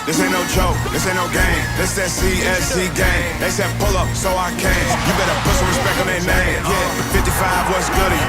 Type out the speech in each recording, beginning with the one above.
This ain't no joke, this ain't no game. This that CSC game. They said pull up, so I came. You better put some respect on their name. Yeah, 55, what's goody?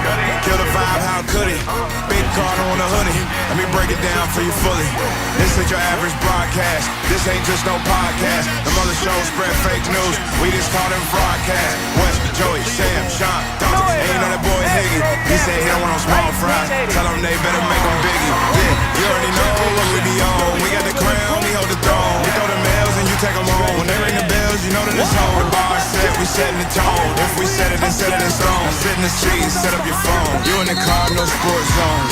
Kill the vibe, how could he? Big card on the hoodie. Let me break it down for you fully. This ain't your average broadcast. This ain't just no podcast. The mother shows spread fake news. We just call them broadcast. West, Joey, Sam, Sean, Dawson. And you know that boy Higgy. He said he don't want no small fries. Tell them they better make them biggie. Yeah, you already know what we be on. We got the crown, we hold the throne. We throw the mails and you take them home. When they ring the bells, you know that it's home. The bar set, we setting the tone. If we set it, then set it in stone. Sit in the street, set up your phone. You in the car, no sports zone.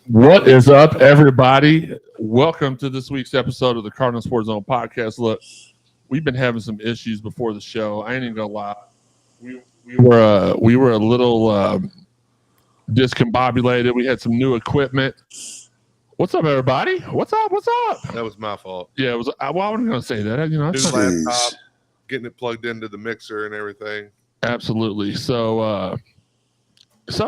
What is up, everybody? Welcome to this week's episode of the Cardinal Sports Zone podcast. Look, we've been having some issues before the show. I ain't even gonna lie. We were a little discombobulated. We had some new equipment. What's up, everybody? What's up? What's up? That was my fault. Yeah, it was. Well, I wasn't gonna say that. You know, New laptop, getting it plugged into the mixer and everything. Absolutely. So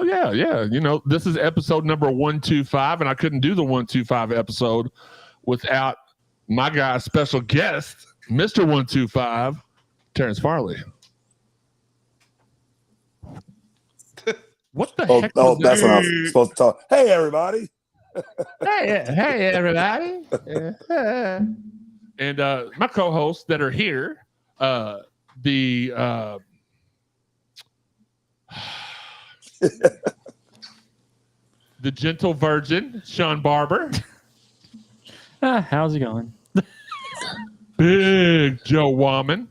yeah. You know, this is episode number 125, and I couldn't do the 125 episode without my guy's special guest, Mr. 125, Terrence Farley. What the heck? Oh, that's what I was supposed to talk. Hey, everybody. Hey, everybody. And my co-hosts that are here, the gentle virgin, Sean Barber. How's it going? Big Joe Wallman.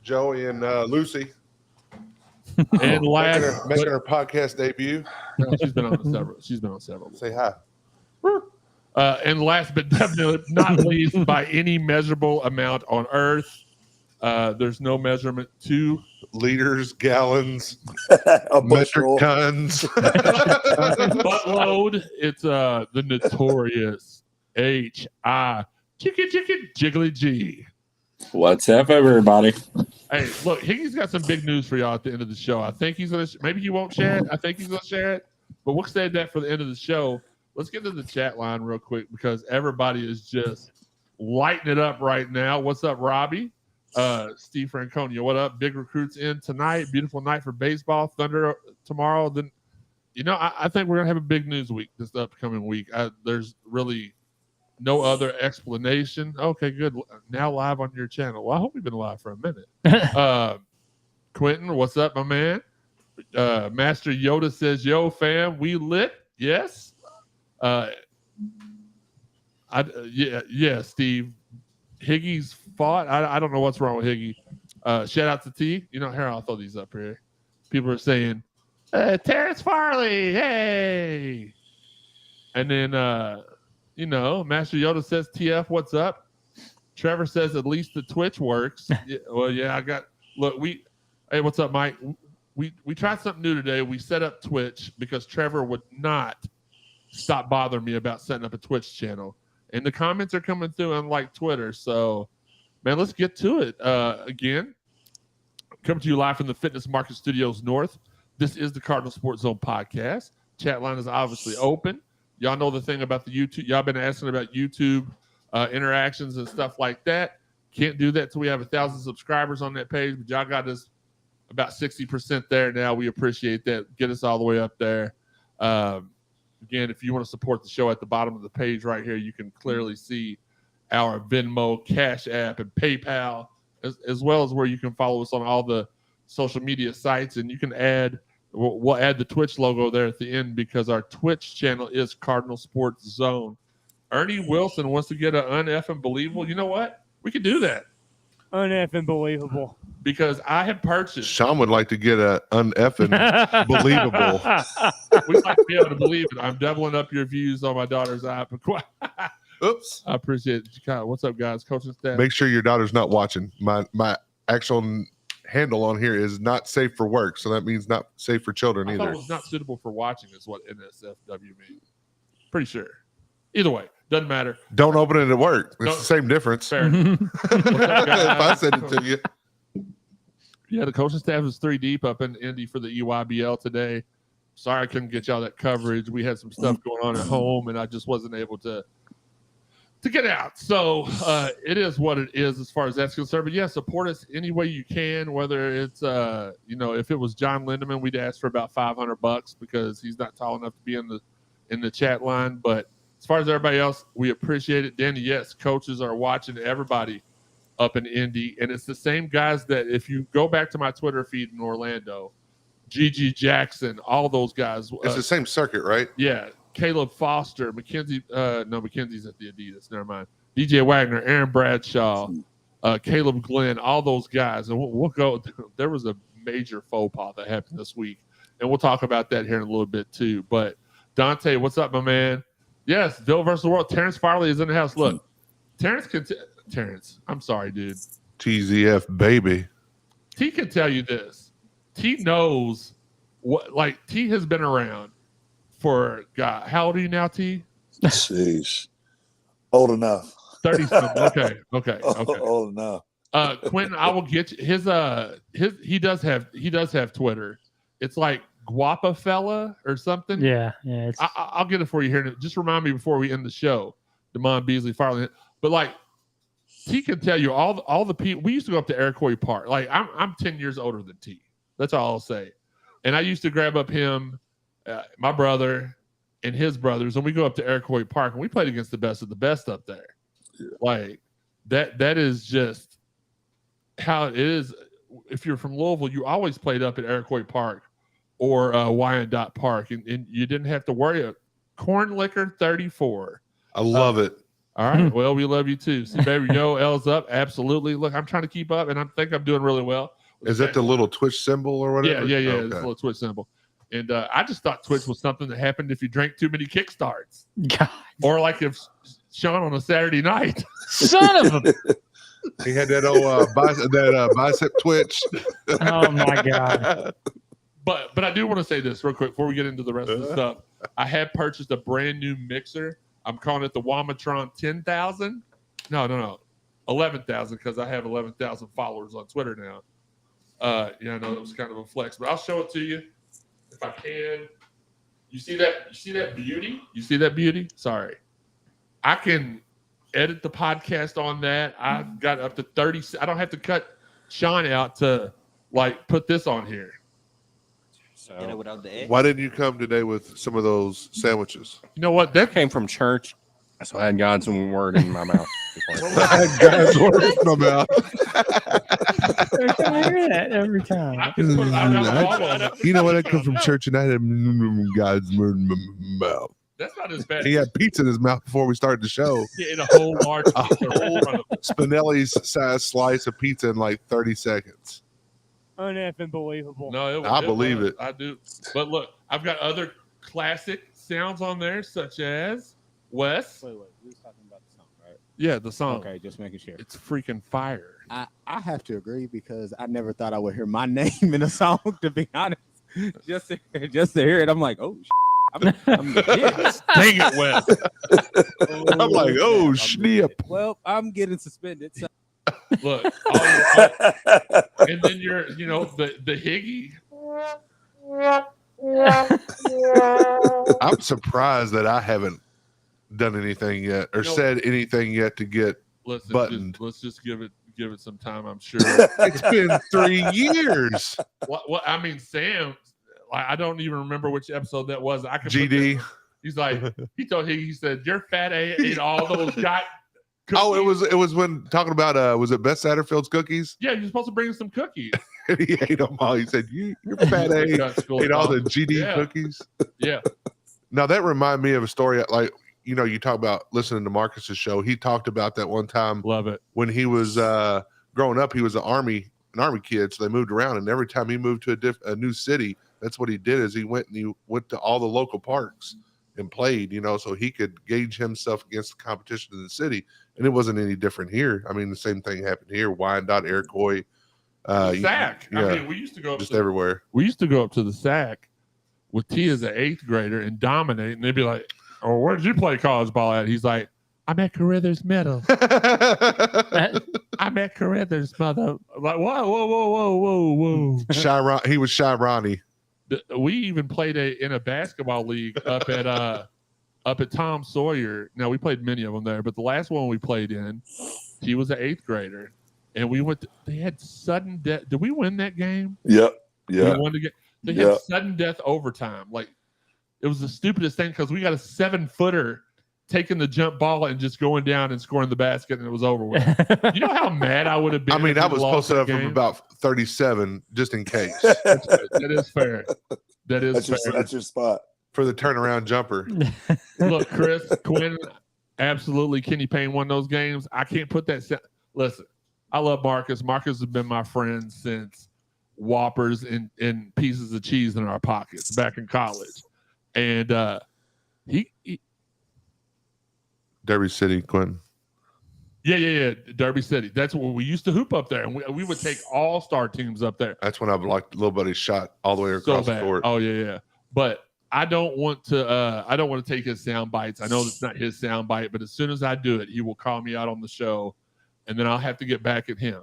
Joey and Lucy And making her podcast debut. No, she's been on several. Say hi. And last but definitely not least, by any measurable amount on Earth, there's no measurement to Liters, gallons, A metric bushel. tons. buttload. It's the notorious H.I. Jiggly G. What's up, everybody? Hey, look, Higgy's got some big news for y'all at the end of the show. I think he's gonna. Maybe he won't share it. I think he's gonna share it. But we'll save that for the end of the show. Let's get to the chat line real quick because everybody is just lighting it up right now. What's up, Robbie? Steve Franconia, what up? Big recruits in tonight. Beautiful night for baseball. Thunder tomorrow. Then, you know, I think we're gonna have a big news week this upcoming week. There's really no other explanation. Okay, good. Now live on your channel. Well, I hope we've been live for a minute. Quentin, what's up, my man? Master Yoda says, "Yo, fam, we lit." Yes. Yeah, Steve. Higgy's fought. I don't know what's wrong with Higgy. Shout out to T. You know, here, I'll throw these up here. People are saying, Terrence Farley, hey. And then, you know, Master Yoda says, TF, what's up? Trevor says, at least the Twitch works. Hey, what's up, Mike? We tried something new today. We set up Twitch because Trevor would not stop bothering me about setting up a Twitch channel. And the comments are coming through unlike Twitter. So, man, let's get to it. Again, coming to you live from the Fitness Market Studios North. This is the Cardinal Sports Zone podcast. Chat line is obviously open. Y'all know the thing about the YouTube. Y'all been asking about YouTube interactions and stuff like that. Can't do that till we have 1,000 subscribers on that page. But y'all got us about 60% there now. We appreciate that. Get us all the way up there. Again, if you want to support the show, at the bottom of the page right here, you can clearly see our Venmo, Cash App, and PayPal, as well as where you can follow us on all the social media sites. And you can we'll add the Twitch logo there at the end because our Twitch channel is Cardinal Sports Zone. Ernie Wilson wants to get an un-effing believable. You know what? We could do that. Un-effing believable. Because I have purchased. Sean would like to get a un-effing believable. We'd like to be able to believe it. I'm doubling up your views on my daughter's app. Oops. I appreciate it. What's up, guys? Coaching staff. Make sure your daughter's not watching. My actual handle on here is not safe for work, so that means not safe for children I thought either. it was not suitable for watching is what NSFW means. Pretty sure. Either way, doesn't matter. Don't open it at work. It's Don't- the same difference. Fair. What's up, If I guys? said it to you, Yeah, the coaching staff is 3 deep up in Indy for the EYBL today. Sorry I couldn't get y'all that coverage. We had some stuff going on at home, and I just wasn't able to get out. So it is what it is as far as that's concerned. But yeah, support us any way you can. Whether it's if it was John Lindemann, we'd ask for about $500 because he's not tall enough to be in the chat line. But as far as everybody else, we appreciate it. Danny, yes, coaches are watching everybody up in Indy, and it's the same guys that if you go back to my Twitter feed in Orlando, Gigi Jackson, all those guys. it's the same circuit, right? Yeah, Caleb Foster, Mackenzie. No, Mackenzie's at the Adidas. Never mind. DJ Wagner, Aaron Bradshaw, Caleb Glenn, all those guys. And we'll go. There was a major faux pas that happened this week, and we'll talk about that here in a little bit too. But Dante, what's up, my man? Yes, Bill versus the world. Terrence Farley is in the house. Look, Terrence. I'm sorry, dude. TZF baby. T can tell you this. T knows what. Like T has been around for God. How old are you now, T? Jeez. Old enough. 30. Okay. Old enough. Quentin, I will get you his. He does have Twitter. It's like Guapa Fella or something. Yeah. It's, I'll get it for you here. Just remind me before we end the show. Damon Beasley, Farley. But like, T can tell you all the people. We used to go up to Iroquois Park. Like I'm 10 years older than T. That's all I'll say. And I used to grab up him, my brother, and his brothers, and we go up to Iroquois Park, and we played against the best of the best up there. Yeah. Like that is just how it is. If you're from Louisville, you always played up at Iroquois Park or Wyandotte Park, and you didn't have to worry about Corn Liquor 34. I love it. All right. Well, we love you too. See, baby, yo, L's up. Absolutely. Look, I'm trying to keep up, and I think I'm doing really well. Is that the little Twitch symbol or whatever? Yeah. Okay. It's a little Twitch symbol. And I just thought Twitch was something that happened if you drank too many kickstarts, God, or like if Sean on a Saturday night. son of a. He had that old bicep twitch. Oh my God. But I do want to say this real quick before we get into the rest of the stuff. I have purchased a brand new mixer. I'm calling it the Wamatron 10,000. No, 11,000 because I have 11,000 followers on Twitter now. I know that was kind of a flex, but I'll show it to you if I can. You see that beauty? You see that beauty? Sorry. I can edit the podcast on that. I've got up to 30. I don't have to cut Sean out to like put this on here. So without the egg. Why didn't you come today with some of those sandwiches? You know what? That Came from church, so I had God's word in my mouth. God's word in my mouth. I hear that every time. I can put, You know what? I come from church and I had God's word in my mouth. That's not as bad. He had pizza in his mouth before we started the show. He ate a whole large A pizza right in whole front of him. Spinelli's size slice of pizza in like 30 seconds. Uneffing believable. No, I believe it. I do. But look, I've got other classic sounds on there, such as Wes. Wait, we was talking about the song, right? Yeah, the song. Okay, just making sure. It's freaking fire. I have to agree because I never thought I would hear my name in a song. To be honest, just to hear it, I'm like, oh, I'm yes. Dang it, Wes. I'm like, oh, snap. Well, I'm getting suspended. So. Look, and then you're, the Higgy. I'm surprised that I haven't done anything yet or said anything yet to get. Listen, Buttoned. let's just give it some time. I'm sure. It's been 3 years. What I mean, Sam. I don't even remember which episode that was. I can GD. He's like, he told Higgy, he said, your fat ass ate all those got. Oh, it was when talking about was it Beth Satterfield's cookies? Yeah, you're supposed to bring some cookies. And he ate them all. He said, "Your fat ass ate all the GD cookies." Yeah. Now that reminded me of a story. Like you talk about listening to Marcus's show. He talked about that one time. Love it. When he was growing up. He was an army kid, so they moved around. And every time he moved to a new city, that's what he did. Is he went to all the local parks and played. So he could gauge himself against the competition in the city. And it wasn't any different here. I mean, the same thing happened here. Wyandotte, Iroquois, SAC. yeah, I mean, we used to go up just to, everywhere. we used to go up to the SAC with T as an 8th grader and dominate, and they'd be like, "Oh, where did you play college ball at?" He's like, "I'm at Carruthers Middle." I'm at Carruthers, mother. Like, whoa, whoa, whoa, whoa, whoa, whoa. He was Shy Ronnie. We even played in a basketball league up at Tom Sawyer. Now we played many of them there, but the last one we played in, he was an 8th grader, and we went. They had sudden death. Did we win that game? Yep. Yeah. We won the game. They Yeah. had sudden death overtime. Like it was the stupidest thing because we got a 7-footer taking the jump ball and just going down and scoring the basket, and it was over with. You know how mad I would have been. I mean, if I we was lost posted that up from game? about 37 just in case That is fair. That is fair. That's your spot. for the turnaround jumper. Look, Chris Quinn, absolutely. Kenny Payne won those games. I can't put that. Listen, I love Marcus. Marcus has been my friend since Whoppers and pieces of cheese in our pockets back in college, and he Derby City, Quentin. yeah, Derby City. That's where we used to hoop up there, and we would take all-star teams up there. That's when I like little buddy shot all the way So across the bad. court. Oh yeah. But I don't want to take his sound bites. I know it's not his sound bite, but as soon as I do it, he will call me out on the show, and then I'll have to get back at him.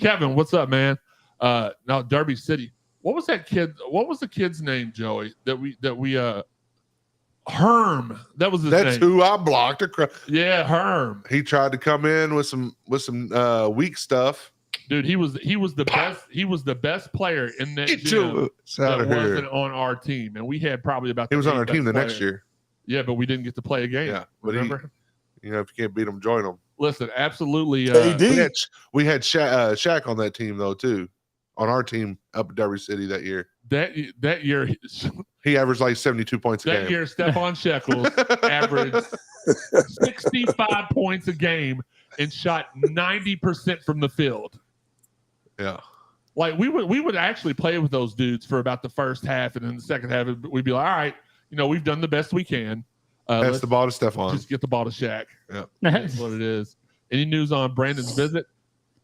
Kevin, what's up, man? Now Derby City. What was that kid? What was the kid's name, Joey? That we Herm. That was his That's name. who I blocked. Yeah, Herm. He tried to come in with some weak stuff. Dude, he was the best. He was the best player in that gym It's out that of here. wasn't on our team, and we had probably about. He was the on our 8th team the best next player. year. Yeah, but we didn't get to play a game. Yeah, but remember? You know, if you can't beat them, join them. Listen, absolutely. KD. We had Shaq on that team though too, on our team up at Derby City that year. That year, He averaged like 72 points a that game. year, Stephon Shekels averaged 65 points a game and shot 90% from the field. Yeah. Like we would actually play with those dudes for about the first half, and then the second half we'd be like, all right, we've done the best we can. That's Let's the ball to Stephon. just get the ball to Shaq. Yeah. That's what it is. Any news on Brandon's visit?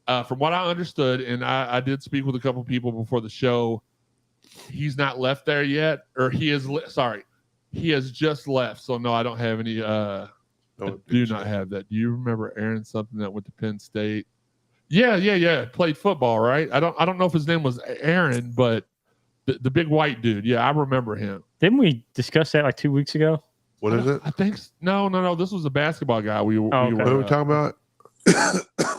From what I understood, and I did speak with a couple people before the show, he's not left there yet, or he is. He has just left. So no, I don't have any. I do not have that. Do you remember Aaron something that went to Penn State? Yeah. Played football, right? I don't know if his name was Aaron, but the big white dude. Yeah, I remember him. Didn't we discuss that like 2 weeks ago? What is it? I think no. This was a basketball guy. okay. What are we talking about?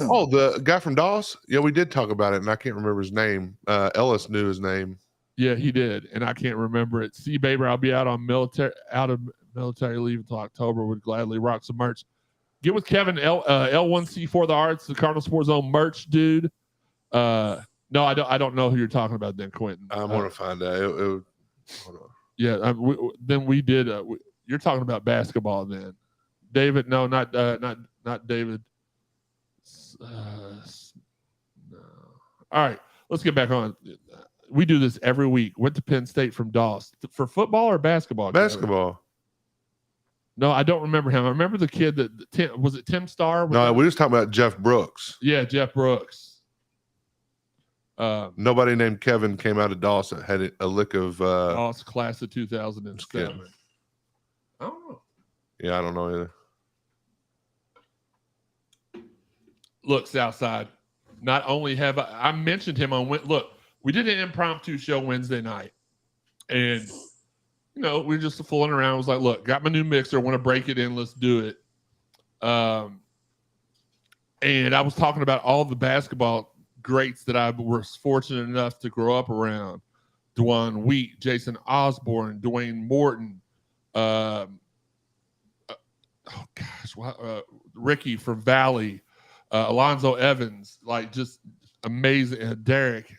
Oh, the guy from Doss? Yeah, we did talk about it, and I can't remember his name. Ellis knew his name. Yeah, he did, and I can't remember it. See, baby, I'll be out of military leave until October. Would gladly rock some merch. Get with Kevin L1C4 the Arts, the Cardinal Sports Zone merch, dude. No, I don't know who you're talking about, then, Quentin. I'm gonna find out. Hold on. Yeah, then we did. You're talking about basketball, then, David. No, not David. No. All right, let's get back on. We do this every week. Went to Penn State from Doss for football or basketball? Basketball. No, I don't remember him. I remember the kid that was it Tim Starr? No, we was talking about Jeff Brooks. Yeah, Jeff Brooks. Nobody named Kevin came out of Dawson. Had a lick of. Doss class of 2007. kidding. I don't know. Yeah, I don't know either. Look, Southside. Not only have I mentioned him on. Look, we did an impromptu show Wednesday night, and we were just fooling around. I was like, "Look, got my new mixer. Want to break it in? Let's do it." And I was talking about all the basketball greats that I was fortunate enough to grow up around: Dwan Wheat, Jason Osborne, Dwayne Morton. Ricky from Valley, Alonzo Evans, like just amazing. Derek,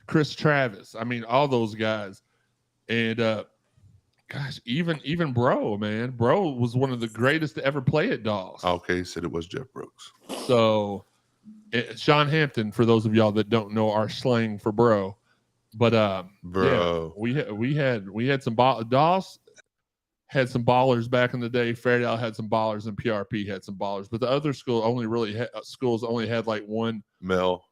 Chris Travis. I mean, all those guys. And even Bro, man. Bro was one of the greatest to ever play at Doss. Okay, he said it was Jeff Brooks. So Sean Hampton, for those of y'all that don't know our slang for bro. But Bro. yeah, we had some Doss had some ballers back in the day. Fairdale had some ballers, and PRP had some ballers. But the other schools only had like one. Mel.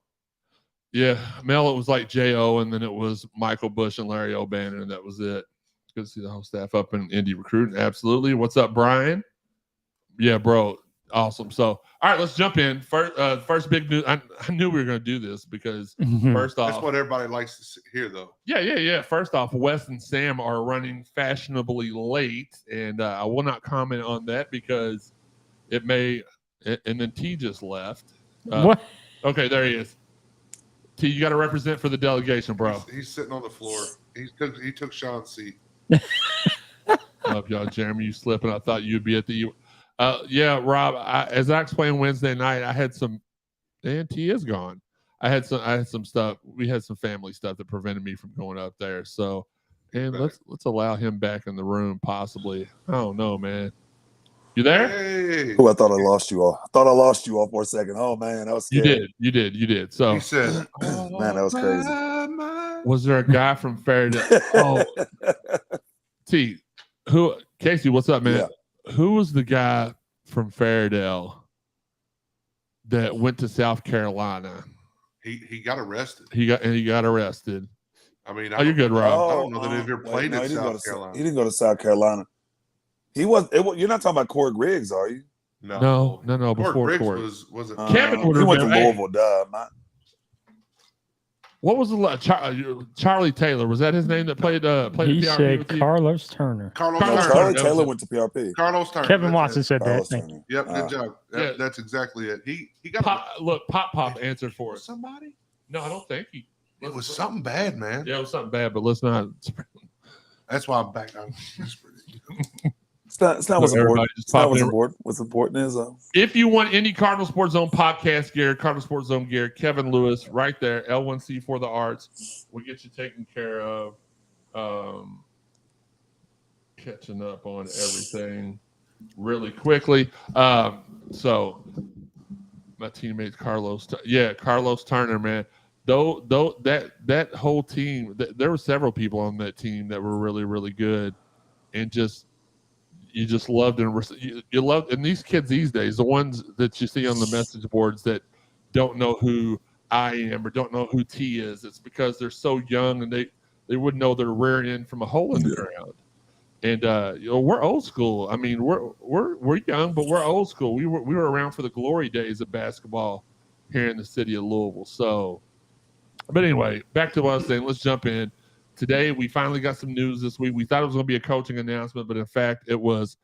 Yeah, Mel, it was like J.O., and then it was Michael Bush and Larry O'Bannon, and that was it. Good to see the whole staff up in Indy recruiting. Absolutely. What's up, Brian? Yeah, bro. Awesome. So, all right, let's jump in. First big news. I knew we were going to do this because first off, That's what everybody likes to hear, though. Yeah. First off, Wes and Sam are running fashionably late, and I will not comment on that because it may. And then T just left. What? Okay, there he is. T, you got to represent for the delegation, bro. He's sitting on the floor. He took Sean's seat. Love y'all, Jeremy. You slipping. I thought you'd be at the. Yeah, Rob. As I explained Wednesday night, I had some. And T is gone. I had some stuff. We had some family stuff that prevented me from going up there. So, and Right. let's allow him back in the room. Possibly. I don't know, man. You there? Hey, Oh, I thought I lost you all. I thought I lost you all for a second. Oh man, that was scary. You did. So, he said, Man, that was crazy. was there a guy from Fairdale? Oh, T, Casey, what's up, man? Who was the guy from Fairdale that went to South Carolina? he got arrested. He got arrested. I mean, Oh, you're good, Rob. I don't know that he ever played in South Carolina. He didn't go to South Carolina. You're not talking about Corey Griggs, are you? No. Corey Before Griggs Corey. was it? Kevin would he have went to been- hey. Louisville, duh. What was the Charlie Taylor? Was that his name that played He PRP said with you? Carlos Turner. Carlos Carlos Turner. Charlie Turner. Taylor went to PRP. Carlos Turner. Kevin That's Watson it. said that. Carlos Thank Turner. Yep, good job. Yeah. That's exactly it. He got Pop answered for it. somebody. No, I don't think he. It was something bad, man. Yeah, it was something bad, but let's not. That's why I'm back. It's not what's Everybody important. just It's not pop what's in. important. What's important is If you want any Cardinal Sports Zone podcast gear, Cardinal Sports Zone gear, Kevin Lewis, right there, L1C for the Arts. We'll get you taken care of. Catching up on everything really quickly. So my teammate Carlos Turner, man. Though that whole team, there were several people on that team that were really, really good, and you just loved and you loved. And these kids these days, the ones that you see on the message boards that don't know who I am or don't know who T is, it's because they're so young and they wouldn't know their rear end from a hole in the ground. And we're old school. I mean, we're young, but we're old school. We were around for the glory days of basketball here in the city of Louisville. So, but anyway, back to what I was saying. Let's jump in. Today, we finally got some news this week. We thought it was going to be a coaching announcement, but in fact, it was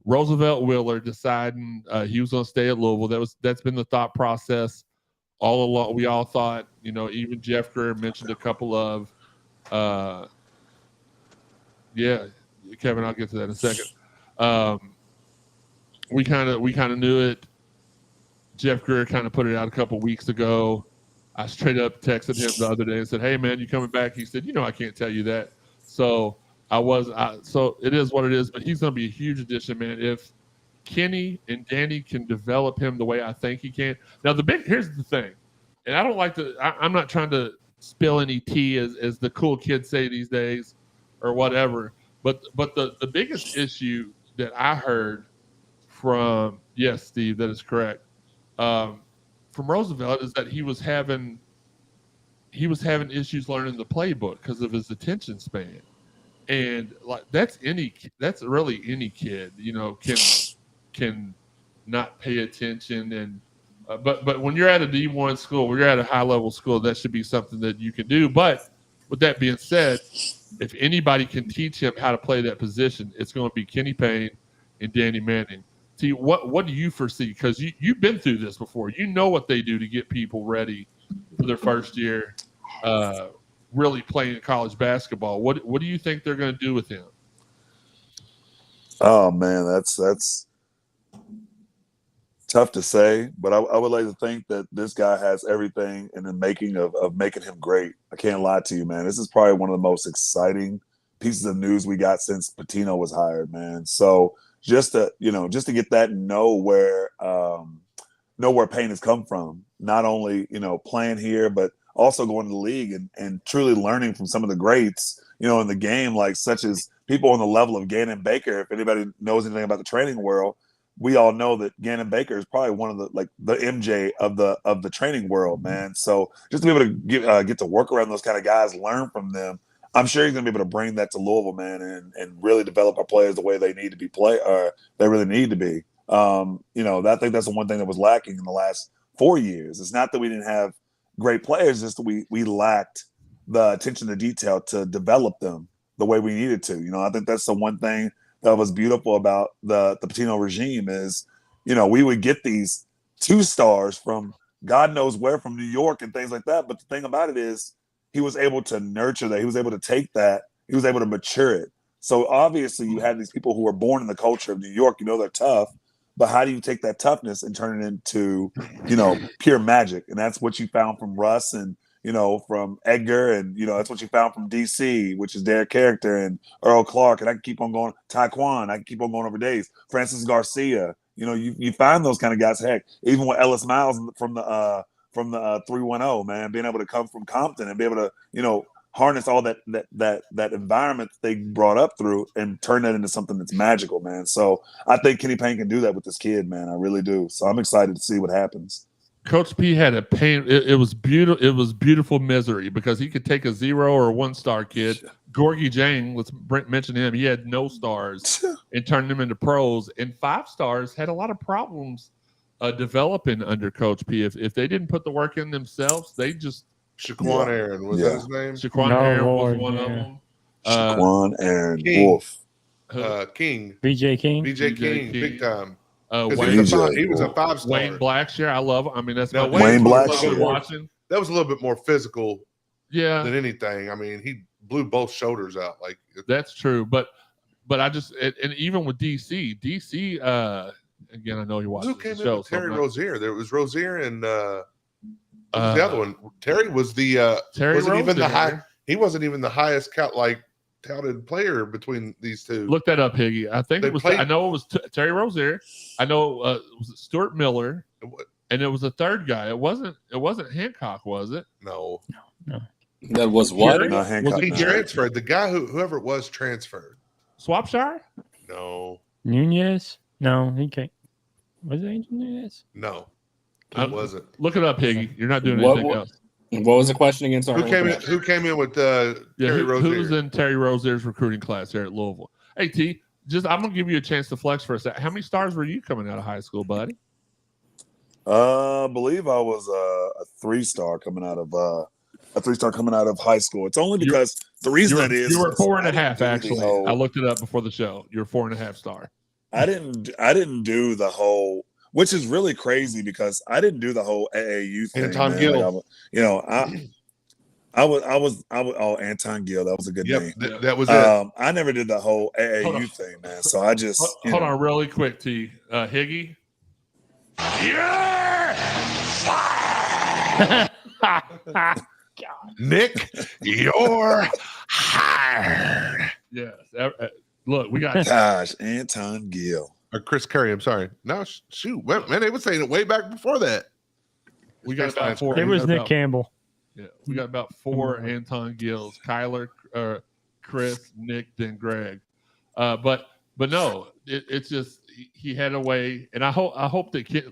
Roosevelt Wheeler deciding he was going to stay at Louisville. That's been the thought process all along. We all thought, even Jeff Greer mentioned a couple of, Kevin, I'll get to that in a second. We kind of knew it. Jeff Greer kind of put it out a couple weeks ago. I straight up texted him the other day and said, "Hey man, you coming back?" He said, "I can't tell you that." So so it is what it is. But he's going to be a huge addition, man. If Kenny and Danny can develop him the way I think he can. Now here's the thing, and I don't like to. I'm not trying to spill any tea as the cool kids say these days, or whatever. But the biggest issue that I heard from Steve, that is correct. From Roosevelt is that he was having issues learning the playbook because of his attention span, and like that's really any kid can not pay attention and but when you're at a D1 school, when you're at a high level school, that should be something that you can do. But with that being said, if anybody can teach him how to play that position, it's going to be Kenny Payne and Danny Manning. See, what do you foresee? Because you've been through this before. You know what they do to get people ready for their first year, really playing college basketball. What do you think they're going to do with him? Oh man, that's tough to say. But I would like to think that this guy has everything in the making of making him great. I can't lie to you, man. This is probably one of the most exciting pieces of news we got since Pitino was hired, man. So just to get that and know where Payne has come from, not only playing here, but also going to the league and truly learning from some of the greats in the game, like such as people on the level of Gannon Baker. If anybody knows anything about the training world, we all know that Gannon Baker is probably one of the MJ of the training world, man. So just to be able to get to work around those kind of guys, learn from them, I'm sure he's gonna be able to bring that to Louisville, man, and really develop our players the way they need to be they really need to be. I think that's the one thing that was lacking in the last 4 years. It's not that we didn't have great players, it's that we lacked the attention to detail to develop them the way we needed to. I think that's the one thing that was beautiful about the Pitino regime is, we would get these 2-stars from God knows where, from New York and things like that. But the thing about it is he was able to nurture that. He was able to take that. He was able to mature it. So obviously you had these people who were born in the culture of New York, they're tough, but how do you take that toughness and turn it into, pure magic? And that's what you found from Russ and, from Edgar, and that's what you found from DC, which is their character, and Earl Clark, and I can keep on going. Taekwon, I can keep on going over days. Francis Garcia, you find those kind of guys. Heck, even with Ellis Miles from the 310, man, being able to come from Compton and be able to harness all that environment they brought up through and turn that into something that's magical, man. So I think Kenny Payne can do that with this kid, man. I really do. So I'm excited to see what happens. Coach P had a pain. It was beautiful. It was beautiful misery because he could take a 0 or 1-star kid. Gorgie Jang, let's mention him. He had no stars and turned them into pros. And 5 stars had a lot of problems developing under Coach P. If they didn't put the work in themselves, they just Shaquan Aaron was that his name? Shaquan Aaron was one of them. Shaquan Aaron, King. Wolf, King, BJ King, BJ King, big time. Wayne, he was a 5-star. Wayne Blackshear, I love him. I mean, that's Wayne Blackshear. Watching. That was a little bit more physical, than anything. I mean, he blew both shoulders out. That's true, but I just and even with DC, again, I know you watch. Who came the show, in? Terry so Rozier. There was Rozier and the other one. Terry was the Terry wasn't even the Rozier. high. He wasn't even the highest touted player between these two. Look that up, Higgy. I think They it was. played- I know it was Terry Rozier. I know was it Stuart Miller, and it was a third guy. It wasn't Hancock, was it? No, That was what? Jerry? No, Hancock. Was he it transferred. The guy whoever it was transferred. Swapshire? No, Nunez. No, he can't. Was it Angel Nunez? no, I- it wasn't. Look it up, Higgy. You're not doing What- anything what- else. What was the question again? Sorry. Who came in with Yeah, Terry Rozier? who's in Terry Rozier's recruiting class here at Louisville? Hey, T, I'm gonna give you a chance to flex for a second. How many stars were you coming out of high school, buddy? I believe I was a 3-star coming out of high school. It's only because the reason that is you were 4.5 I didn't do the actually. whole- I looked it up before the show. You're 4.5 star. I didn't do the whole, which is really crazy because I didn't do the whole AAU thing. Anton man. Gill. I was Anton Gill. That was a good name. That was it. I never did the whole Hold on. AAU thing, man. So I just Hold on, really quick, T. Higgy. You're fired. Nick, you're hired. Yes. Look, we got gosh, Anton Gill. Or Chris Curry. I'm sorry. No, shoot, man, they were saying it way back before that. we got about 4. It we was got Nick about- Campbell. Yeah, we got about 4 Anton Gills, Kyler, Chris, Nick, then Greg. But no, it's just he had a way, and I hope that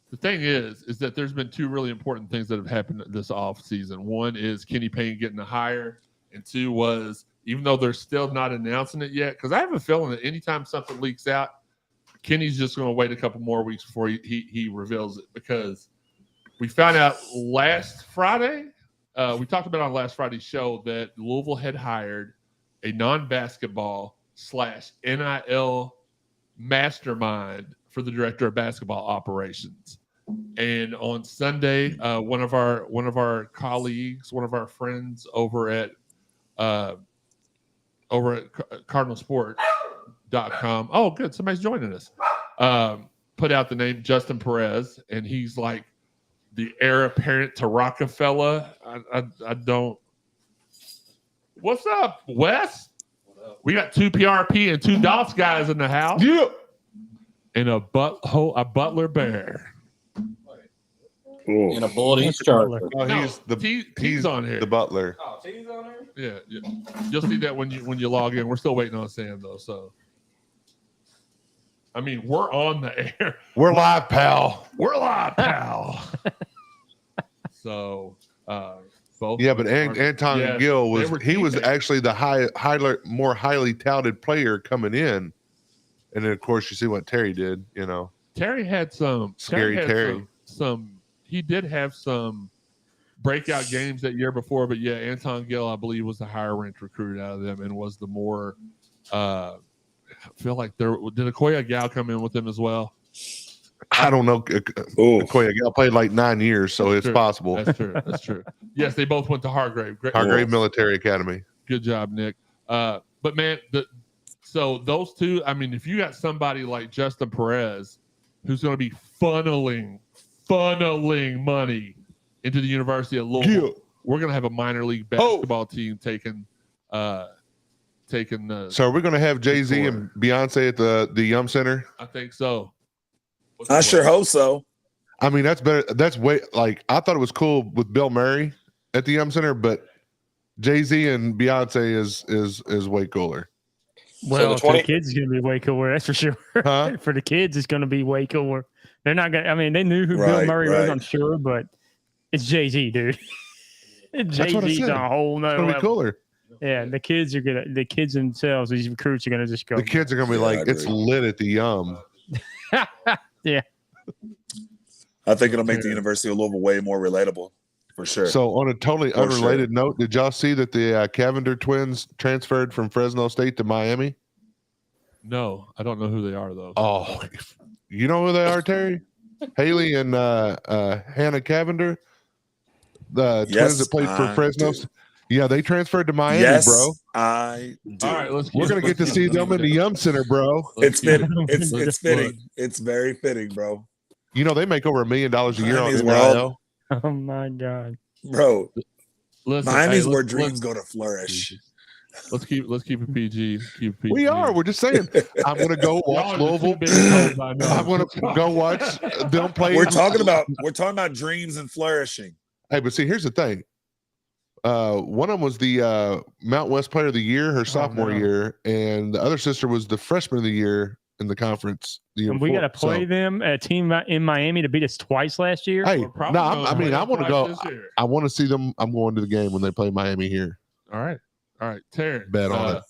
the thing is that there's been 2 really important things that have happened this off season. One is Kenny Payne getting the hire, and 2 was, even though they're still not announcing it yet, because I have a feeling that anytime something leaks out, Kenny's just going to wait a couple more weeks before he reveals it, because we found out last Friday, we talked about on last Friday's show that Louisville had hired a non-basketball / NIL mastermind for the director of basketball operations. And on Sunday, one of our colleagues, one of our friends over at CardinalSport.com. Oh, good, somebody's joining us. Put out the name Justin Perez, and he's like the heir apparent to Rockefeller. I don't. What's up, Wes? We got 2 PRP and 2 DOS guys in the house. Yeah. And a Butler Bear. And a bullet each charger. Oh, No, he's the T's on here. the butler. Oh, T's on there? Yeah. You'll see that when you log in. We're still waiting on Sam though. So I mean, we're on the air. We're live, pal. We're live, pal. So, both. Yeah, but Anton Yeah, Gill they was were was teammates. actually the more highly touted player coming in, and then of course you see what Terry did. You know, Terry had some Scary Terry. He did have some breakout games that year before, but yeah, Anton Gill, I believe, was the higher ranked recruit out of them and was the more. I feel like did Okoye Gal come in with him as well? I don't know. Okoye Gal played like 9 years, so it's true. possible. That's true. That's true. Yes, they both went to Hargrave. Great. Hargrave Military Academy. Good job, Nick. But man, so those two, I mean, if you got somebody like Justin Perez who's going to be funneling money into the University of Louisville, we're going to have a minor league basketball team taking. So are we going to have Jay-Z and Beyonce at the Yum Center? I think so. I sure hope so. I mean, that's better. That's way like I thought it was cool with Bill Murray at the Yum Center, but Jay-Z and Beyonce is way cooler. Well, the for the kids, it's going to be way cooler. That's for sure. Huh? For the kids, it's going to be way cooler. They're not going to, I mean, they knew who Bill Right, Murray was, right. I'm sure, but it's Jay-Z, dude. what I Jay-Z's said. on a whole It's nother gonna be level. cooler. Yeah, the kids themselves, these recruits are going to just go. The kids are gonna be Yeah, I like, it's agree. lit at the Yum. Yeah. I think it'll make the University of Louisville way more relatable, for sure. So on a totally For unrelated note, did y'all see that the Cavender twins transferred from Fresno State to Miami? No, I don't know who they are though. Oh, you know who they are, Terry? Haley and Hannah Cavender, the twins Yes, that played for I Fresno. do. Yeah, they transferred to Miami, yes, bro. I do. All right, We're gonna get to see them in the Yum Center, bro. It's fitting. Let's It's look. fitting. It's very fitting, bro. You know they make over $1 million a year on Miami's NIL. Oh, my God. Bro, Listen, Miami's hey, where let's- dreams go to flourish. Let's keep it PG. Keep it PG. We are. We're just saying. I'm gonna go watch Y'all are Louisville. just too big toes, I know. I'm gonna go watch them play. We're talking about dreams and flourishing. Hey, but see, here's the thing. One of them was the Mountain West Player of the Year her sophomore no. year, and the other sister was the Freshman of the Year in the conference. The year And we got to before. play So, them, a team in Miami to beat us twice last year. Hey, We're probably no, gonna I mean, win I want to twice go. this year. I want to see them. I'm going to the game when they play Miami here. All right, Terry. Bet on it.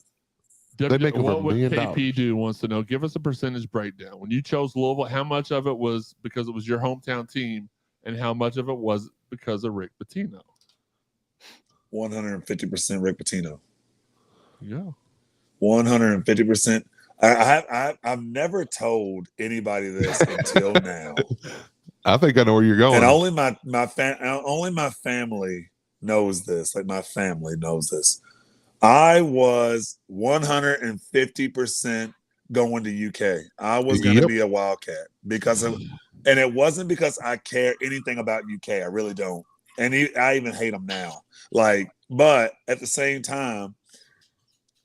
They make over what $1 would million. KP do? Wants to know. Give us a percentage breakdown. When you chose Louisville, how much of it was because it was your hometown team, and how much of it was because of Rick Pitino? 150% Rick Pitino. Yeah. 150%. I've never told anybody this until now, I think I know where you're going. and only my family knows this. Like my family knows this. I was 150% going to UK. I was going to Yep. be a Wildcat and it wasn't because I care anything about UK. I really don't, and I even hate them now. But at the same time,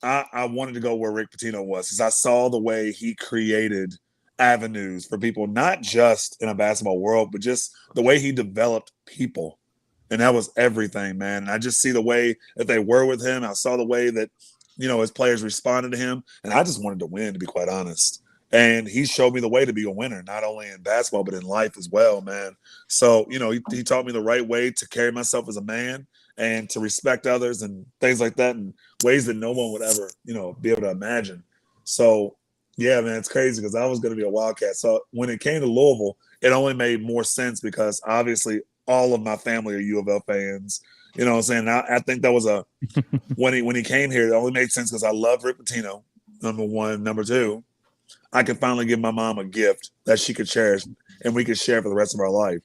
I wanted to go where Rick Pitino was because I saw the way he created avenues for people, not just in a basketball world, but just the way he developed people. And that was everything, man. And I just see the way that they were with him. I saw the way that, his players responded to him. And I just wanted to win, to be quite honest. And he showed me the way to be a winner, not only in basketball, but in life as well, man. So, he taught me the right way to carry myself as a man and to respect others and things like that in ways that no one would ever, be able to imagine. So, yeah, man, it's crazy because I was going to be a Wildcat. So when it came to Louisville, it only made more sense because obviously all of my family are U of L fans. You know what I'm saying? I think that was when he came here, it only made sense because I love Rick Pitino, number one. Number two, I could finally give my mom a gift that she could cherish and we could share for the rest of our life,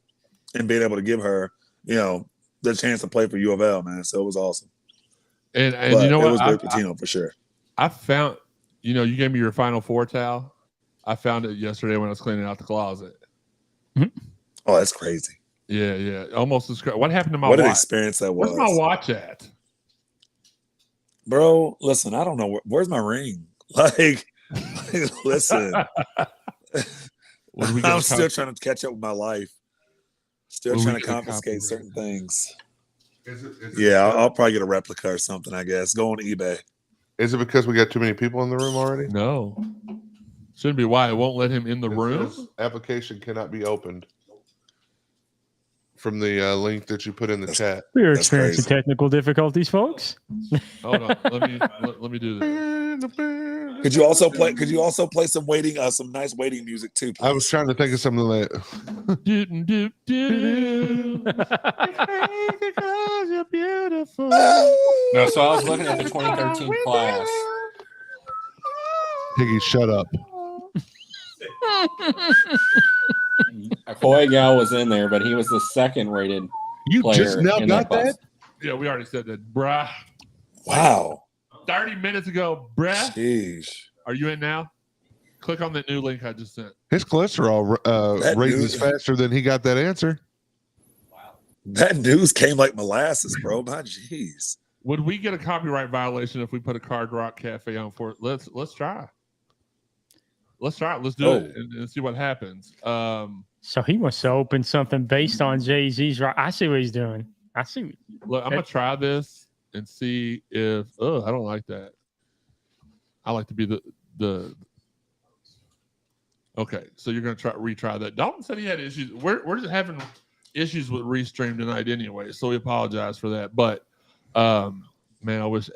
and being able to give her, the chance to play for U of L, man. So it was awesome. And But you know it what? was Rick Pitino for sure. I found, you gave me your Final Four towel. I found it yesterday when I was cleaning out the closet. Oh, that's crazy. Yeah. Almost as crazy. What happened to my What an watch? experience that was. Where's my watch at? Bro, listen, I don't know. Where's my ring? Listen, What do we I'm got? still trying to catch up with my life. Still What do we trying to get a confiscate copyright? certain things. Is it Yeah, I'll probably get a replica or something, I guess. Go on eBay. Is it because we got too many people in the room already? No. Shouldn't be why it won't let him in the room. This application cannot be opened from the link that you put in the chat. We're That's experiencing crazy. technical difficulties, folks. Hold on, let me do this. Could you also play some some nice waiting music too? Please? I was trying to think of something like Doot, doot, doot. Because you're beautiful. No, so I was looking at the 2013 class. Piggy, shut up. Koi Gal was in there, but he was the second rated You player. just now in got class. that? Yeah, we already said that, bruh. Wow. 30 minutes ago, bruh. Jeez. Are you in now? Click on that new link I just sent. His cholesterol That raises dude- faster than he got that answer. That news came like molasses, bro. My jeez. Would we get a copyright violation if we put a Card Rock Cafe on for it? Let's try. Let's try it. Let's do it and see what happens. So he wants to open something based on Jay-Z's. Right, I see what he's doing. I see. Look, I'm gonna try this and see if. Oh, I don't like that. I like to be the. Okay, so you're gonna retry that. Dalton said he had issues. We're just having issues with Restream tonight anyway, so we apologize for that. But man, I wish.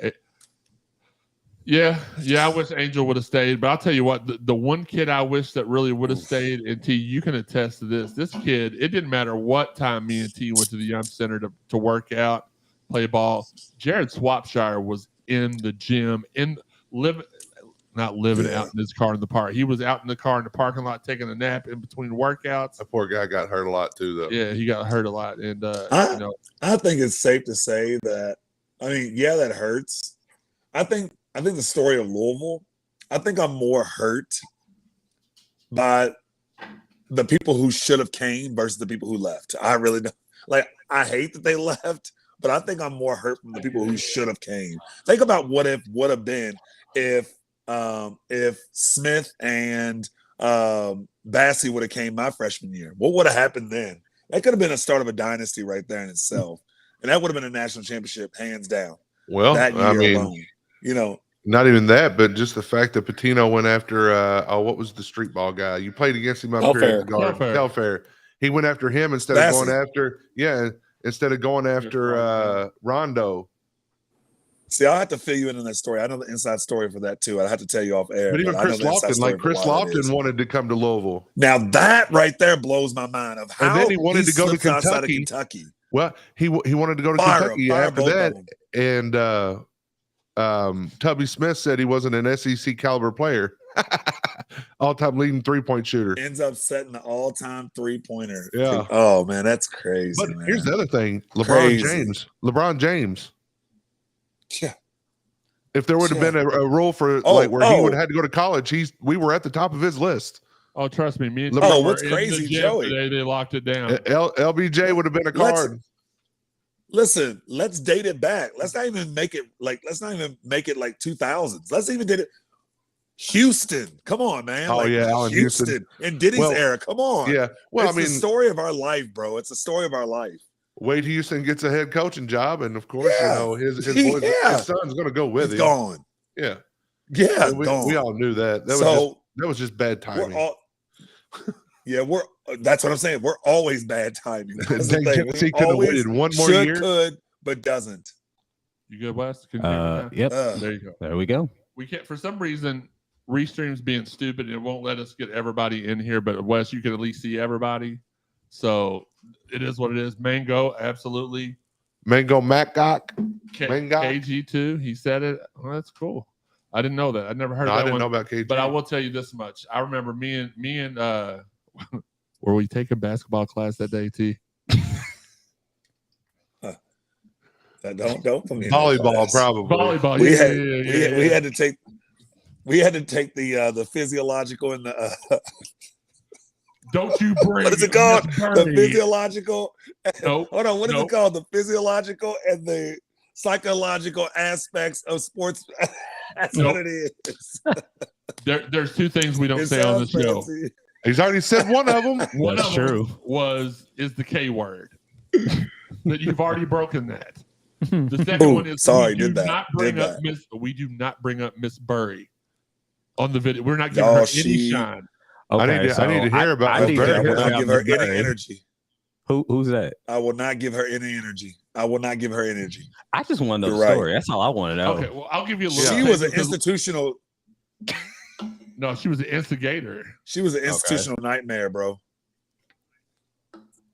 Yeah, I wish Angel would have stayed. But I'll tell you what, the one kid I wish that really would have stayed, and T, you can attest to this. This kid, it didn't matter what time me and T went to the Young Center to work out, play ball. Jared Swapshire was in the gym, not living out in his car in the park. He was out in the car in the parking lot taking a nap in between workouts. That poor guy got hurt a lot too, though. Yeah, he got hurt a lot. And I think it's safe to say that. I mean, yeah, that hurts. I think the story of Louisville. I think I'm more hurt by the people who should have came versus the people who left. I really don't. Like, I hate that they left, but I think I'm more hurt from the people who should have came. Think about what if would have been if Smith and Bassey would have came my freshman year. What would have happened then? That could have been a start of a dynasty right there in itself, and that would have been a national championship hands down. Well, That year I mean, alone, you know. not even that, but just the fact that Patino went after what was the street ball guy? You played against him up here at the guard. Telfair. He went after him instead of going after Rondo. See, I'll have to fill you in on that story. I know the inside story for that too. I have to tell you off air. But even I know Chris the inside Lofton, story like for Chris why that is. Lofton wanted to come to Louisville. Now that right there blows my mind. Of how And then he wanted to go to slips outside of Kentucky. Kentucky. Well, he wanted to go to Kentucky after that, and Tubby Smith said he wasn't an SEC caliber player, all-time leading three-point shooter. Ends up setting the all-time three-pointer. Yeah. Oh man, that's crazy. But man. here's the other thing: Crazy. LeBron James. Yeah. If there would have been a rule for where he would have had to go to college, we were at the top of his list. oh, trust me, me and Oh, were what's in crazy, the gym Joey? today, they locked it down. LBJ would have been a card. Listen, let's date it back. Let's not even make it like 2000s. Let's even date it. Houston, come on, man. Oh, yeah, Allen Houston. in Diddy's era. Come on. Yeah. Well, It's the story of our life, bro. It's the story of our life. Wade Houston gets a head coaching job, and of course, Yeah. his boys, Yeah. his son's going to go with It's him. gone. Yeah, Yeah, we gone. all knew that. So That was just bad we're timing. all. Yeah, that's what I'm saying. We're always bad timing. That's the Dang, thing. Tennessee We could have always waited one more should, year. could, but doesn't. You good, Wes? Can you hear me now? Yep. There you go. There we go. We can't, for some reason, Restream's being stupid and it won't let us get everybody in here. But Wes, you can at least see everybody. So it is what it is. Mango, absolutely. Mango Maccock. Mango. KG2, he said it. Well, that's cool. I didn't know that. I never heard No, that I didn't one. know about KG. But I will tell you this much. I remember me and were we taking basketball class that day, T? Don't put me in that Volleyball, class. probably. Volleyball. We yeah, had we had to take the physiological and the Don't you bring what is it called? Miss The Birdie. physiological. Nope. Hold on, what is Nope. it called? The physiological and the psychological aspects of sports. That's Nope. what it is. There's two things we don't It say on the sounds show. fancy. He's already said one of them. One That's of them true. is the K word. That you've already broken that. The second Ooh, one is sorry, we do did that, not bring did up that. Miss. We do not bring up Miss Burry. on the video. We're not giving Y'all, her any she- shine. I need to hear about I that. need Barry, to I hear will not about give her Miss any Barry. energy. Who's that? I will not give her any energy. I will not give her energy. I just want to know You're the right. story. That's all I want to know. Okay, well, I'll give you a little. She taste was an because- institutional. No, she was an instigator. She was an institutional nightmare, bro.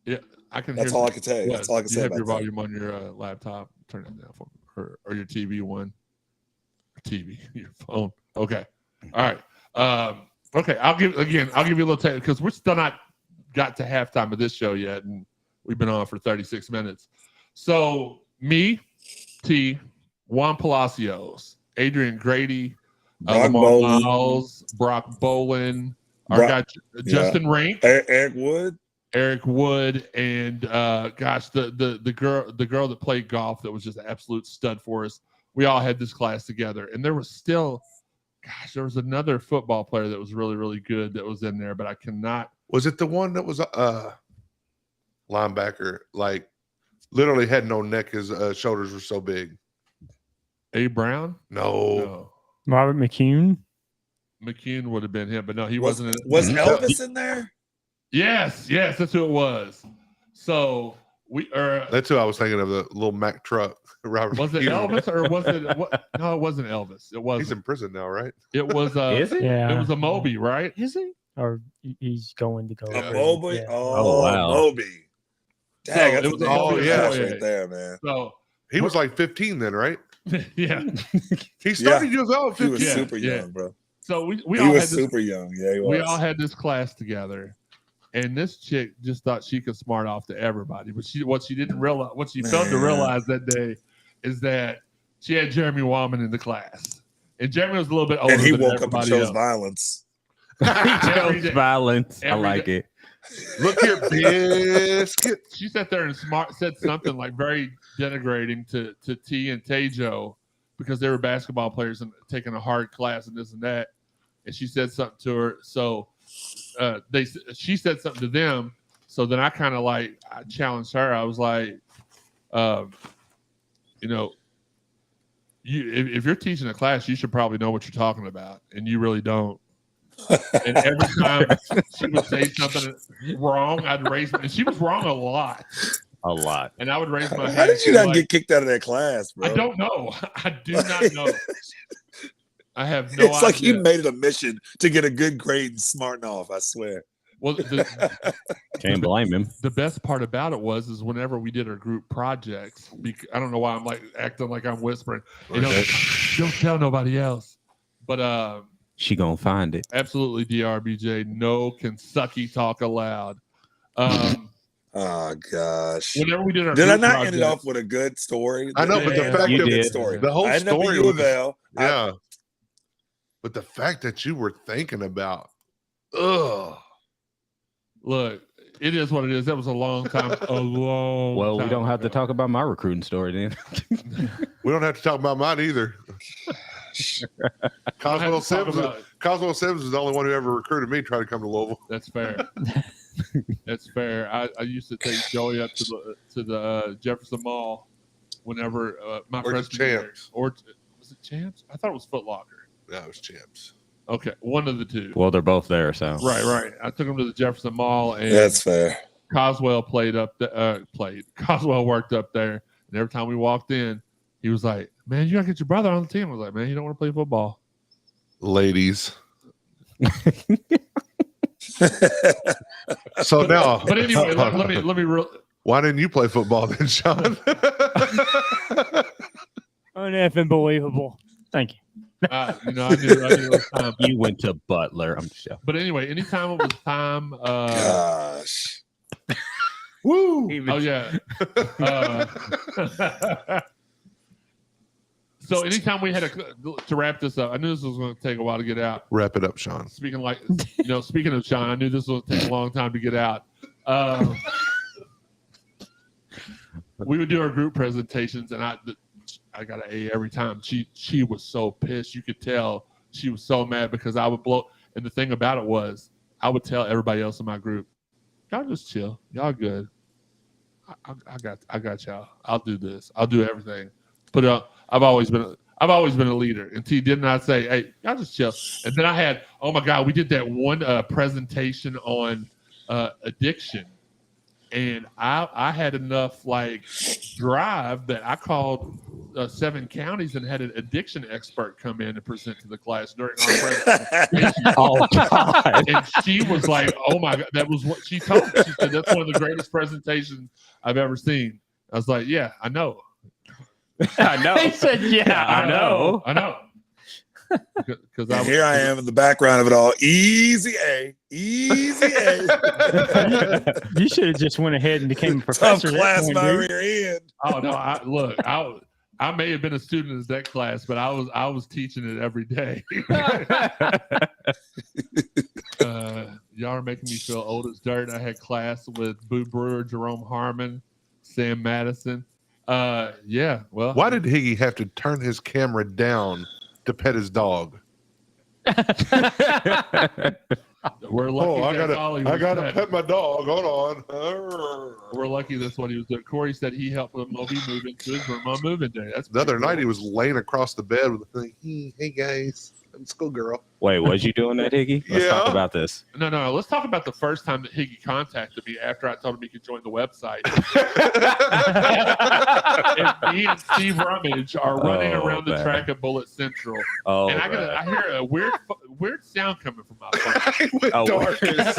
Yeah, I can. That's hear all I can tell you. That's all I can you say have about your that. volume on your laptop. Turn it down for me, or your TV one. TV, your phone. Okay, all right. Okay, I'll give you a little taste because we're still not got to halftime of this show yet, and we've been on for 36 minutes. So me, T, Juan Palacios, Adrian Grady, Brock Lamar Bowlen. Miles, Brock Bolin, our Brock- guy Justin Rank, Eric Wood. Eric Wood, and gosh, the girl that played golf that was just an absolute stud for us. We all had this class together, and there was still, gosh, there was another football player that was really, really good that was in there, but I cannot. Was it the one that was linebacker? Like literally had no neck. His shoulders were so big. A. Brown? No. No. Robert McCune. McCune would have been him, but no, he Was wasn't. Elvis in there? Yes, that's who it was. So we That's who I was thinking of. The little Mack truck. Robert. was it McKeon. Elvis or was it what? No, it wasn't Elvis. It He's wasn't. in prison now, right? It was Is it? Yeah. it was a Moby, right? Is he? Or he's going to go. to prison. Moby. Yeah. Oh, wow. Moby. So Dang, it that's was a all- big yeah. class right there, man. So He was like 15 then, right? yeah. He started years old. He was 15. Yeah, super yeah. young, bro. So we He all had was this, super young. Yeah, he was. we all had this class together, and this chick just thought she could smart off to everybody. But what she didn't realize, what she failed to Man. realize that day, is that she had Jeremy Wallman in the class, and Jeremy was a little bit older and he than woke up and everybody chose else. violence. He Every chose day. violence. I Every like day. it. Look here, biscuit. She sat there and said something like very denigrating to T and Tejo because they were basketball players and taking a hard class and this and that. And she said something to her. So she said something to them. So then I kind of I challenged her. I was like, if you're teaching a class, you should probably know what you're talking about, and you really don't. And every time she would say something wrong, I'd raise and she was wrong a lot. A lot. And I would raise my hand. How did you and not like, get kicked out of that class, bro? I don't know. I do not know. I have no It's idea. like he made it a mission to get a good grade and smarten off. I swear. Well, Can't blame him. the best part about it is whenever we did our group projects, I don't know why I'm acting like I'm whispering. Don't tell nobody else. But She gonna find it. absolutely, DRBJ, no Kentucky talk allowed. Oh gosh. Whenever we did our Did I group not end it projects- off with a good story? I know, but the Yeah, fact you that did. story. the whole I ended up at story U was, of L. yeah. But the fact that you were thinking about, ugh. Look, it is what it is. That was a long time. Well, we don't have to ago. talk about my recruiting story then. We don't have to talk about mine either. I don't have to talk about it. Cosmo Sims is the only one who ever recruited me to try to come to Louisville. That's fair. That's fair. I used to take Joey up to the Jefferson Mall whenever my Or freshman year. Champs. Or was it Champs? I thought it was Foot Locker. No, it was Champs. Okay, one of the two. Well, they're both there, so Right. I took him to the Jefferson Mall, and That's fair. Coswell Coswell worked up there, and every time we walked in, he was like, "Man, you gotta get your brother on the team." I was like, "Man, you don't want to play football." Ladies. So now, But anyway, let me why didn't you play football then, Sean? Unbelievable. Thank you. I knew it was time. you went to Butler. I'm just joking. But anyway, anytime it was time, Gosh. Woo! oh yeah. So anytime we had to wrap this up, I knew this was going to take a while to get out. Wrap it up, Sean. Speaking of Sean, I knew this was going to take a long time to get out. We would do our group presentations, and I got an A every time. She was so pissed. You could tell she was so mad because I would blow. And the thing about it was, I would tell everybody else in my group, "Y'all just chill. Y'all good. I got y'all. I'll do this. I'll do everything." But I've always been I've always been a leader. And T, didn't I say, hey, y'all just chill? And then I had, oh my God, we did that one presentation on addiction. And I had enough like drive that I called 7 counties and had an addiction expert come in and present to the class during our presentation. Oh God! And she was like, "Oh my God!" That was what she told me. She said, "That's one of the greatest presentations I've ever seen." I was like, "Yeah, I know." I know. He said, "Yeah, I know." I know. Because And here I am in the background of it all. Easy A. Easy A. You should have just went ahead and became a Tough professor. at that class point, by dude. rear end. Oh no! I may have been a student in that class, but I was teaching it every day. Y'all are making me feel old as dirt. I had class with Boo Brewer, Jerome Harmon, Sam Madison. Yeah. Well, Why did Higgy have to turn his camera down to pet his dog? we're lucky. I that's all he was gotta said. pet my dog. Hold on. We're lucky that's what he was doing. Corey said he helped Moby move into his room on moving day. That's The other pretty night cool. he was laying across the bed with the thing. Hey guys, I'm schoolgirl. Wait, was you doing that, Higgy? Let's talk Yeah. about this. No. Let's talk about the first time that Higgy contacted me after I told him he could join the website. And me and Steve Rummage are running Oh, around the man. track at Bullet Central, Oh, and I hear a weird sound coming from my phone. It went oh dark. it went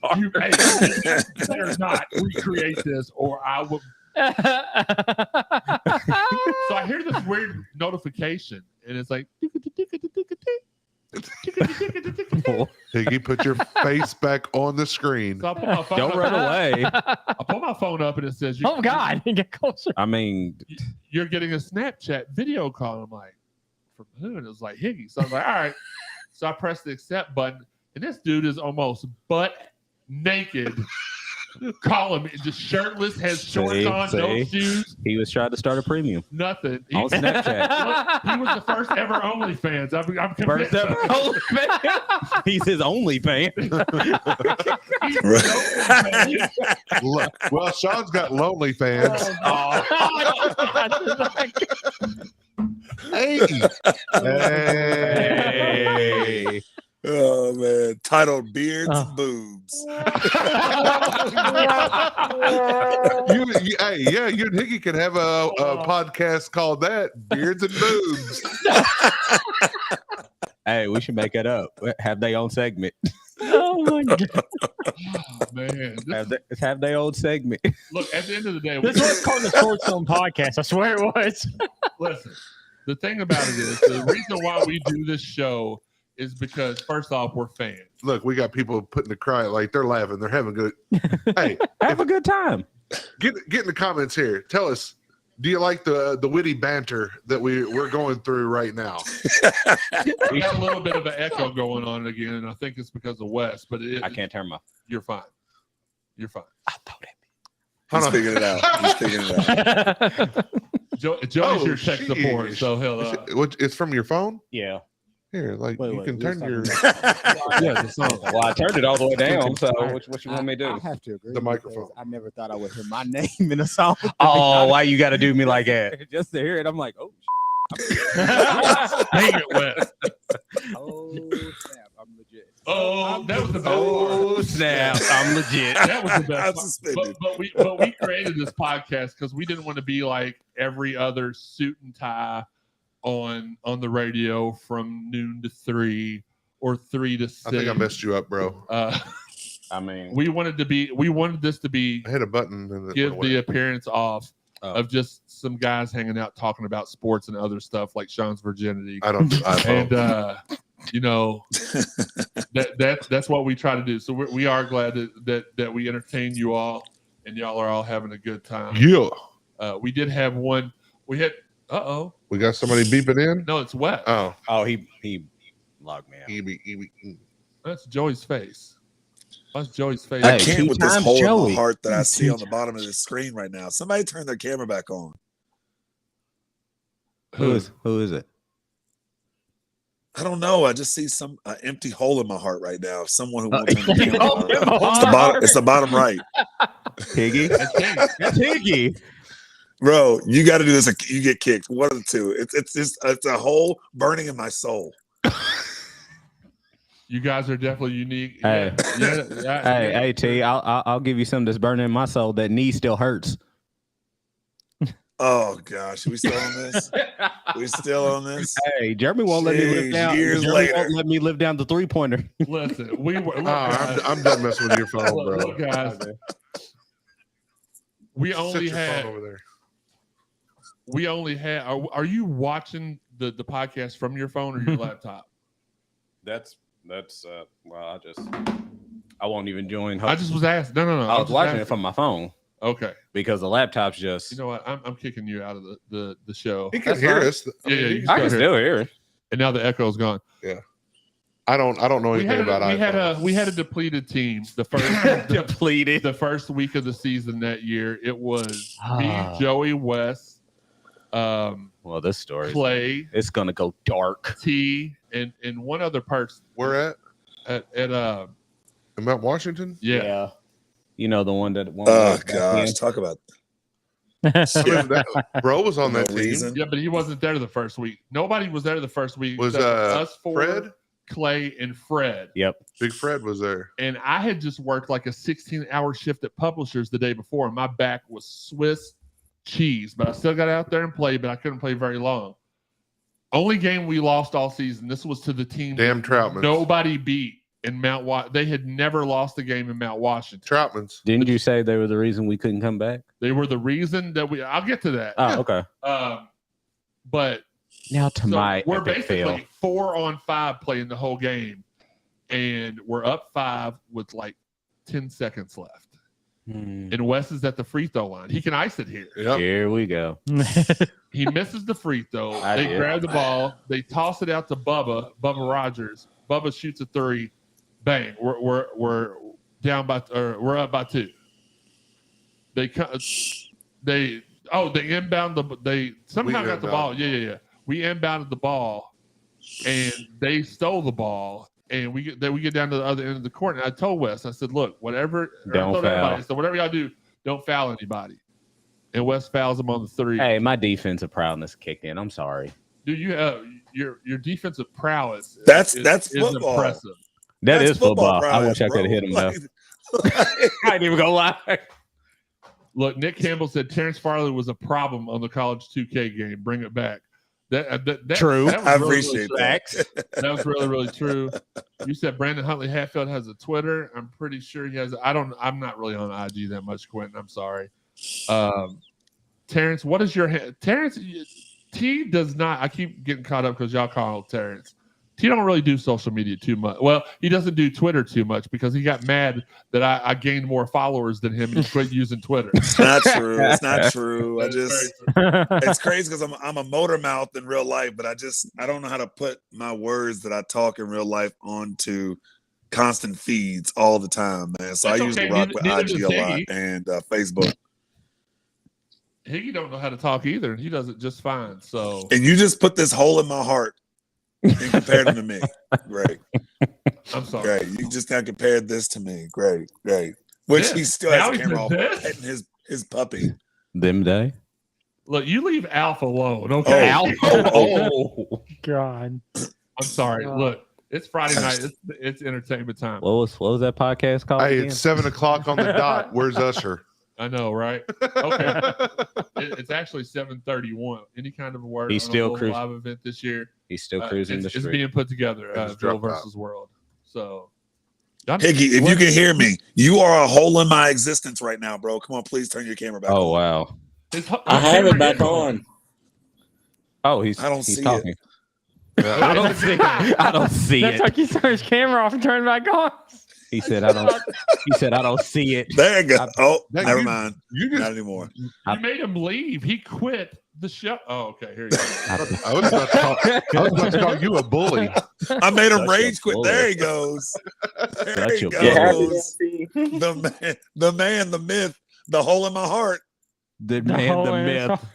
dark. You better not recreate this, or I will. So I hear this weird notification, and it's like. Higgy, put your face back on the screen. So I put my phone Don't up, run away. I pull my phone up, and it says, Oh God! Get closer. I mean, You're getting a Snapchat video call." I'm like, "From who?" And it was like Higgy. So I was like, "All right." So I pressed the accept button, and this dude is almost butt naked, calling me, just shirtless, has shorts See, on, no see? shoes, he was trying to start a premium nothing. He, on Snapchat. he was the first ever OnlyFans. I'm First convinced. ever OnlyFans. He's his only fan. Look, well, Sean's got lonely fans. Hey. Hey. Oh man, titled Beards Oh. and Boobs. Hey, yeah, you and Higgy can have a podcast called that Beards and Boobs. Hey, we should make it up. Have their own segment. Oh my God! Oh, man. Have their own segment. Look, at the end of the day, This was called the Sports Zone podcast. I swear it was. listen, the thing about it is the reason why we do this show is because first off, we're fans. Look, we got people putting the cry like they're laughing, they're having good. Hey, Have a good time. get in the comments here. Tell us, do you like the witty banter that we're going through right now? We got a little bit of an echo going on again, and I think it's because of Wes, but I can't turn my. you're fine. You're fine. I'll throw that. He's Hold on. figuring it out. He's figuring it out. Joey's Oh, your tech support, sheesh. so he'll. It's from your phone? Yeah. Here, like Wait, you wait, can we turn was your Yeah, the song. Well, I turned it all the way down. So what you want me to I do? have to agree. The microphone. because I never thought I would hear my name in a song. to be Oh, honest. why you got to do me like that? Just to hear it, I'm like, oh, Dang it, Wes. oh snap, I'm legit. Oh, that was the best part. Oh snap! I'm legit. That was the best I'm part. suspended. But we created this podcast because we didn't want to be like every other suit and tie on the radio from noon to 3 or 3 to 6. I think I messed you up, bro. I mean, We wanted this to be I hit a button and it give went the away. appearance off Oh. of just some guys hanging out talking about sports and other stuff like Sean's virginity. And you know that's what we try to do. So we are glad that we entertain you all, and y'all are all having a good time. Yeah. We did have one. We had. We got somebody beeping in. No, it's wet. Oh, he logged me out. That's Joey's face. That's Joey's face. I Hey, can't two with this times hole in Joey. my heart that I see on the bottom of the screen right now. Somebody turn their camera back on. Who is it? I don't know. I just see some empty hole in my heart right now. Someone who won't turn the empty camera hole on. in my It's the bottom. It's the bottom right. Piggy. That's King. That's Piggy. Bro, you got to do this. You get kicked. One of the two. It's a hole burning in my soul. You guys are definitely unique. Hey. Hey, T, I'll give you something that's burning in my soul. That knee still hurts. Oh gosh, we still on this? We still on this? Hey, Jeremy won't let me live down. Years Jeremy later. won't let me live down the 3-pointer. Listen, we were. Look, I'm done messing with your phone, bro. Look, guys, we only Sit your had. phone over there. We only had. Are you watching the podcast from your phone or your laptop? That's well, I won't even join. I just was asked. No. I was just watching asking. it from my phone Okay. because the laptop's just. You know what? I'm kicking you out of the show. He can That's hear fine. us. Yeah, you I can still hear it. And now the echo's gone. I don't know anything about iPhones. We had a depleted team. The first Depleted. the first week of the season that year. It was me, Joey, Wes, Well, this story, Clay, it's gonna go dark. T, and one other person. Where at? At Mount Washington? yeah. You know the one that. Oh gosh, talk about I mean, bro was on no that team. reason. Yeah, but he wasn't there the first week. Nobody was there the first week. Was except us four, Fred? Clay, and Fred. Yep. Big Fred was there. And I had just worked like a 16-hour shift at Publishers the day before, and my back was Swiss cheese. But I still got out there and played, but I couldn't play very long. Only game we lost all season. This was to the team Damn Troutman. nobody beat in Mount Washington. They had never lost a game in Mount Washington. Troutman's. Didn't you say they were the reason we couldn't come back? They were the reason that I'll get to that. Oh, okay. But Now to my we're epic basically fail. 4-on-5 playing the whole game, and we're up 5 with like 10 seconds left. And Wes is at the free throw line. He can ice it here. Yep. Here we go. He misses the free throw. I They did. grab the ball. They toss it out to Bubba Rogers. Bubba shoots a 3. Bang. We're down by we're up by 2. They inbound they somehow We got the ball. Yeah. We inbounded the ball, and they stole the ball. And we get down to the other end of the court. And I told Wes, I said, look, whatever y'all do, don't foul anybody. And Wes fouls him on the 3. Hey, my defensive prowess kicked in. I'm sorry. Dude, you your defensive prowess. That's is football. impressive. That's That's football. I prowess, wish I could have hit him bro. though. I ain't even gonna lie. Look, Nick Campbell said Terrence Farley was a problem on the college 2K game. Bring it back. That True. That was I really, appreciate really that. true. That was really, really true. You said Brandon Huntley Hatfield has a Twitter. I'm pretty sure he has. I'm not really on IG that much, Quentin. I'm sorry. Terrence, what is your Terrence? T does not. I keep getting caught up because y'all call him Terrence. He don't really do social media too much. Well, he doesn't do Twitter too much because he got mad that I gained more followers than him and he quit using Twitter. It's not true. It's not true. That's very true. It's crazy because I'm a motor mouth in real life, but I don't know how to put my words that I talk in real life onto constant feeds all the time, man. So That's I usually okay. rock Neither with IG does a lot Higgy. and Facebook. Higgy don't know how to talk either, and he does it just fine. So And you just put this hole in my heart and compared him to me. Great. I'm sorry. Great. You just now compared this to me. Great. Which This? he still Now has he a camera did off this? petting his puppy. Them day. Look, you leave Alf alone, okay? Oh. God. I'm sorry. Look, it's Friday night. It's entertainment time. What was that podcast called? Hey, again? it's 7:00 on the dot. Where's Usher? I know, right? Okay. It's actually 7:31. Any kind of a word He's on still a little cruising. live event this year. He's still cruising the it's street. being put together. It just Bill dropped versus World. So, Higgy, if you can hear me, you are a hole in my existence right now, bro. Come on, please turn your camera back Oh on. wow. I have it back on. Oh, he's I don't he's see talking. Yeah. I don't see it. I don't see That's it. like he turned his camera off and turned it back on. He said I don't. He said I don't see it. There you go. Oh, That never you- mind. You just Not anymore. You made him leave. He quit the show. Oh, okay. Here you go. I was about to call you a bully. I made him Such a rage quit. bully. There he goes. There Such he a You happy, goes. LT? The man, the myth, the hole in my heart. The man, the myth.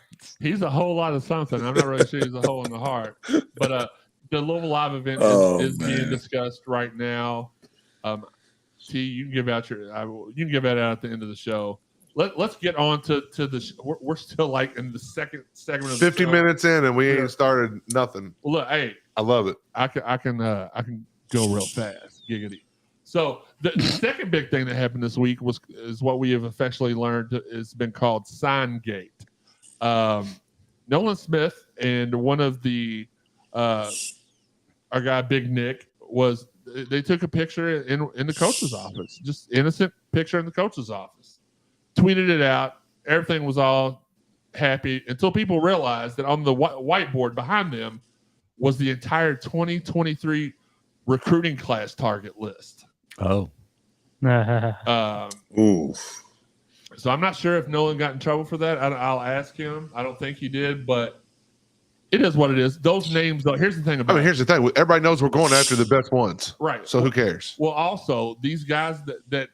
He's a whole lot of something. I'm not really sure he's a hole in the heart. But the Louisville Live event is being man. discussed right now. T, you can give out you can give that out at the end of the show. let's get on to the. We're still like in the second segment of 50 the show. minutes in and we Yeah. ain't started nothing. Well, look, hey, I love it. I can go real fast. Giggity. So the second big thing that happened this week is what we have affectionately learned. It's been called Signgate. Nolan Smith and one of the our guy Big Nick they took a picture in the coach's office, just innocent picture in the coach's office, tweeted it out. Everything was all happy until people realized that on the whiteboard behind them was the entire 2023 recruiting class target list. Oh. Ooh. So I'm not sure if Nolan got in trouble for that. I'll ask him. I don't think he did, but it is what it is. Those names, though. Here's the thing about Here's the thing. Everybody knows we're going after the best ones. Right. So who cares? Well, also, these guys that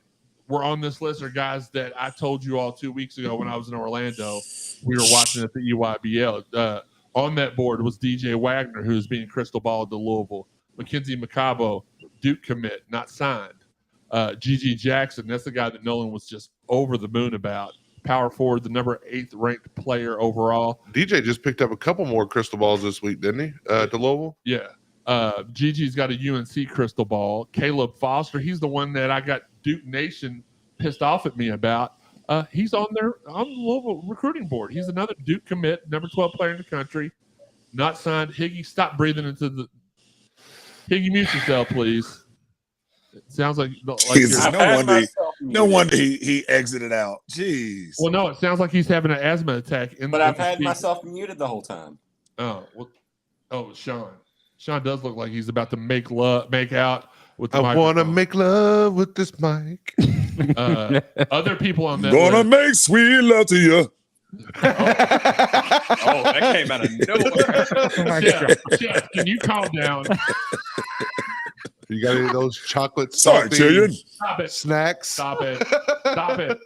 were on this list are guys that I told you all 2 weeks ago when I was in Orlando. We were watching at the EYBL. On that board was DJ Wagner, who's being crystal balled to Louisville. Mackenzie Macabo, Duke commit, not signed. Gigi Jackson, that's the guy that Nolan was just over the moon about. Power forward, the number 8th ranked player overall. DJ just picked up a couple more crystal balls this week, didn't he? To Louisville? Yeah. Gigi's got a UNC crystal ball. Caleb Foster, he's the one that I got Duke Nation pissed off at me about. He's on the Louisville recruiting board. He's another Duke commit, number 12 player in the country. Not signed. Higgy, stop breathing into the Higgy, mute yourself, please. It sounds like Jesus, you're- no wonder he exited out. Jeez. well, no, it sounds like he's having an asthma attack. But I've had myself muted the whole time. Oh, well, Sean. Sean does look like he's about to make out with the I want to microphone. make love with this mic. Other people on that Gonna list. make sweet love to you. Oh, that came out of nowhere. Chef, can you calm down? You got any of those chocolate Sorry, salty Jillian. Stop it. snacks? Stop it. Stop it.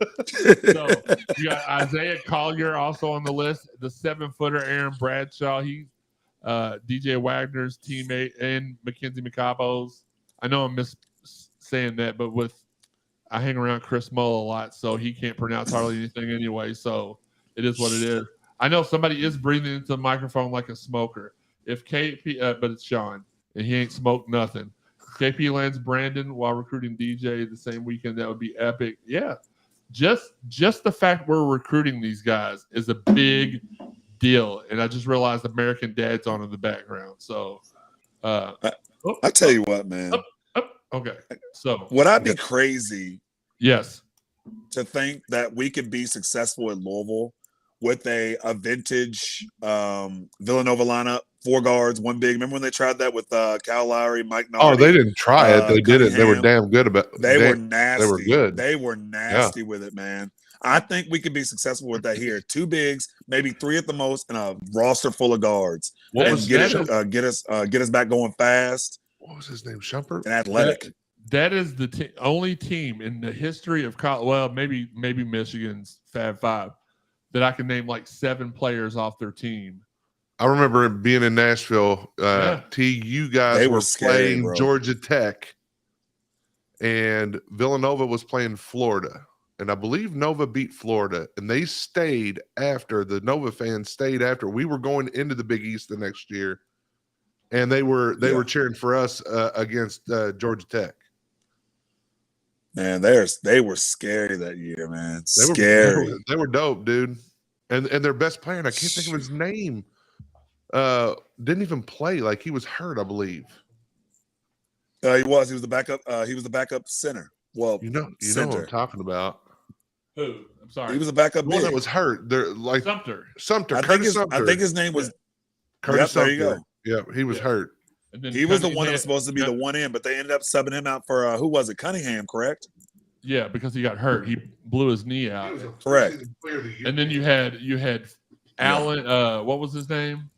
So you got Isaiah Collier also on the list, the 7-footer Aaron Bradshaw. He's DJ Wagner's teammate and Mackenzie Macabo's. I know I'm saying that, but I hang around Chris Mull a lot, so he can't pronounce hardly anything anyway. So it is what it is. I know somebody is breathing into the microphone like a smoker. If KP, but it's Sean, and he ain't smoked nothing. KP lands Brandon while recruiting DJ the same weekend. That would be epic. Yeah. Just the fact we're recruiting these guys is a big deal. And I just realized American Dad's on in the background. So I tell you what, man. Okay. So Would I be crazy yes. to think that we could be successful at Louisville with a vintage Villanova lineup, 4 guards, 1 big? Remember when they tried that with Cal Lowry, Mike Nardi? Oh, they didn't try it. They did it. They were Cunningham. damn good about it. They were nasty. They were good. They were nasty with it, man. I think we could be successful with that here. 2 bigs, maybe 3 at the most, and a roster full of guards. What And was get that? us back going fast What was his name? Shumpert? and athletic. That is the only team in the history of college. Well, maybe Michigan's Fab Five that I can name like 7 players off their team. I remember being in Nashville. Yeah. You guys They were were scary, playing bro. Georgia Tech, and Villanova was playing Florida. And I believe Nova beat Florida, and they stayed after. The Nova fans stayed after. We were going into the Big East the next year, and they were cheering for us against Georgia Tech. Man, they were scary that year, man. They Scary. They were dope, dude. And their best player, and I can't think of his name, didn't even play. Like, he was hurt, I believe. He was the backup. He was the backup center. Well, You know what center. I'm talking about. Who? I'm sorry. He was a backup One big. that was hurt. They're like Sumter. Sumter. I Curtis think Sumter. his name was. Curtis Yep, there you Sumter. Yeah, he was hurt. And then He was the one that Cunningham- was supposed to be the one in, but they ended up subbing him out for who was it? Cunningham, correct? Yeah, because he got hurt. He blew his knee out. Correct. And then you had Allen. What was his name?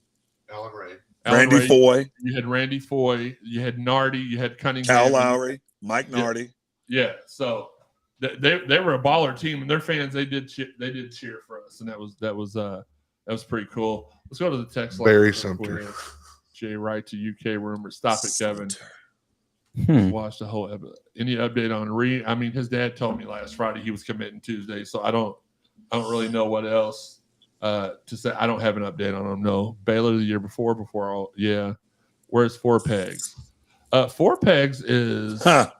Alan Ray. Allen Randy Ray. Foy, You had Randy Foy. You had Nardi. You had Cunningham. Cal Lowry, Mike Nardi. Yeah. So they were a baller team, and their fans they did cheer for us, and that was pretty cool. Let's go to the text line. Barry real Sumter. quick. Jay Wright to UK rumors. Stop it, Kevin. Watch the whole episode. Any update on Reed? I mean, his dad told me last Friday he was committing Tuesday, so I don't I don't really know what else to say. I don't have an update on them. No, Baylor the year before all. Yeah, where's Four Pegs? Four Pegs is off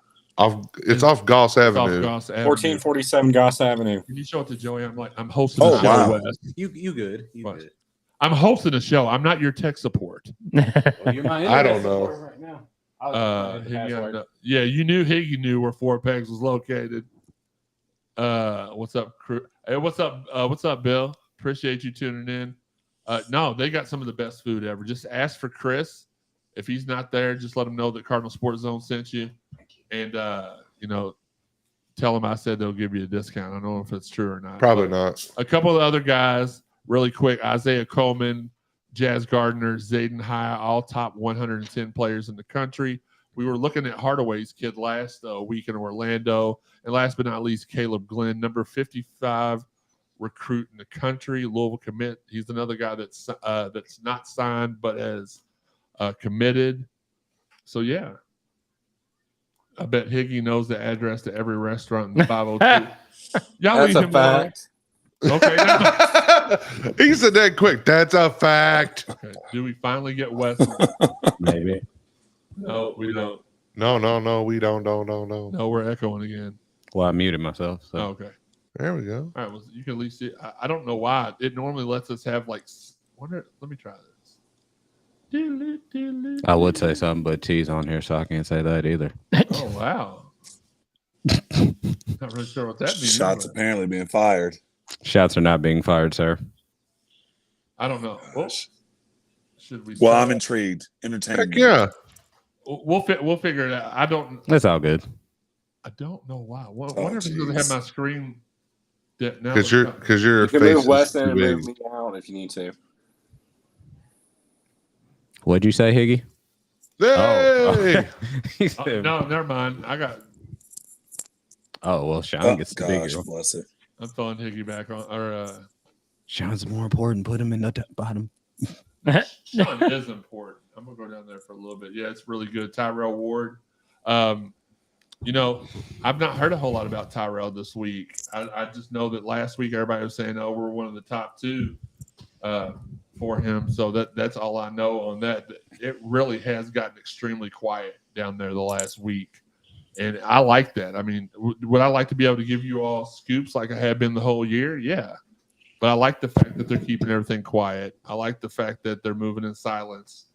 Goss Avenue. 1447 Goss Avenue. Can you show it to Joey? I'm hosting Oh, a show. wow. Wes. You good? You What? good? I'm hosting a show. I'm not your tech support. Well, you're my I don't internet know. support right now. I'll get the password. Yeah, you knew Higgy knew where Four Pegs was located. What's up, crew? Hey, what's up, Bill? Appreciate you tuning in. No, they got some of the best food ever. Just ask for Chris. If he's not there, just let him know that Cardinal Sports Zone sent you, and tell him I said they'll give you a discount. I don't know if it's true or not. Probably not. A couple of the other guys, really quick: Isaiah Coleman, Jazz Gardner, Zayden High, all top 110 players in the country. We were looking at Hardaway's kid last week in Orlando. And last but not least, Caleb Glenn, number 55 recruit in the country, Louisville commit. He's another guy that's not signed but has committed. So, yeah. I bet Higgy knows the address to every restaurant in the 502. Y'all That's leave a him alone. fact. Okay, now. He said that quick. That's a fact. Okay. Do we finally get Wes? Maybe. No, we don't. No, we don't. No, we're echoing again. Well, I muted myself. So. Oh, okay. There we go. All right. Well, you can at least see. I don't know why. It normally lets us have like. Let me try this. I would say something, but T's on here, so I can't say that either. Oh, wow. Not really sure what that means. Shots but apparently being fired. Shots are not being fired, sir. I don't know. Well, should we? Well, say- I'm intrigued. Entertaining. Heck yeah. We'll figure it out. I don't That's all good. know why. Oh, Wonder if it doesn't have my screen. Now Because your You can face move is West in too and move big. me out if you need to. What'd you say, Higgy? Hey! He Oh, said, no, never mind. oh, well, Sean Oh, gets the gosh, bigger. bless it. I'm throwing Higgy back on. Or Sean's more important. Put him in the bottom. Sean is important. I'm gonna go down there for a little bit. Yeah, it's really good. Tyrell Ward. I've not heard a whole lot about Tyrell this week. I just know that last week everybody was saying, "Oh, we're one of the top two for him." So that's all I know on that. It really has gotten extremely quiet down there the last week, and I like that. I mean, would I like to be able to give you all scoops like I have been the whole year? Yeah. But I like the fact that they're keeping everything quiet. I like the fact that they're moving in silence.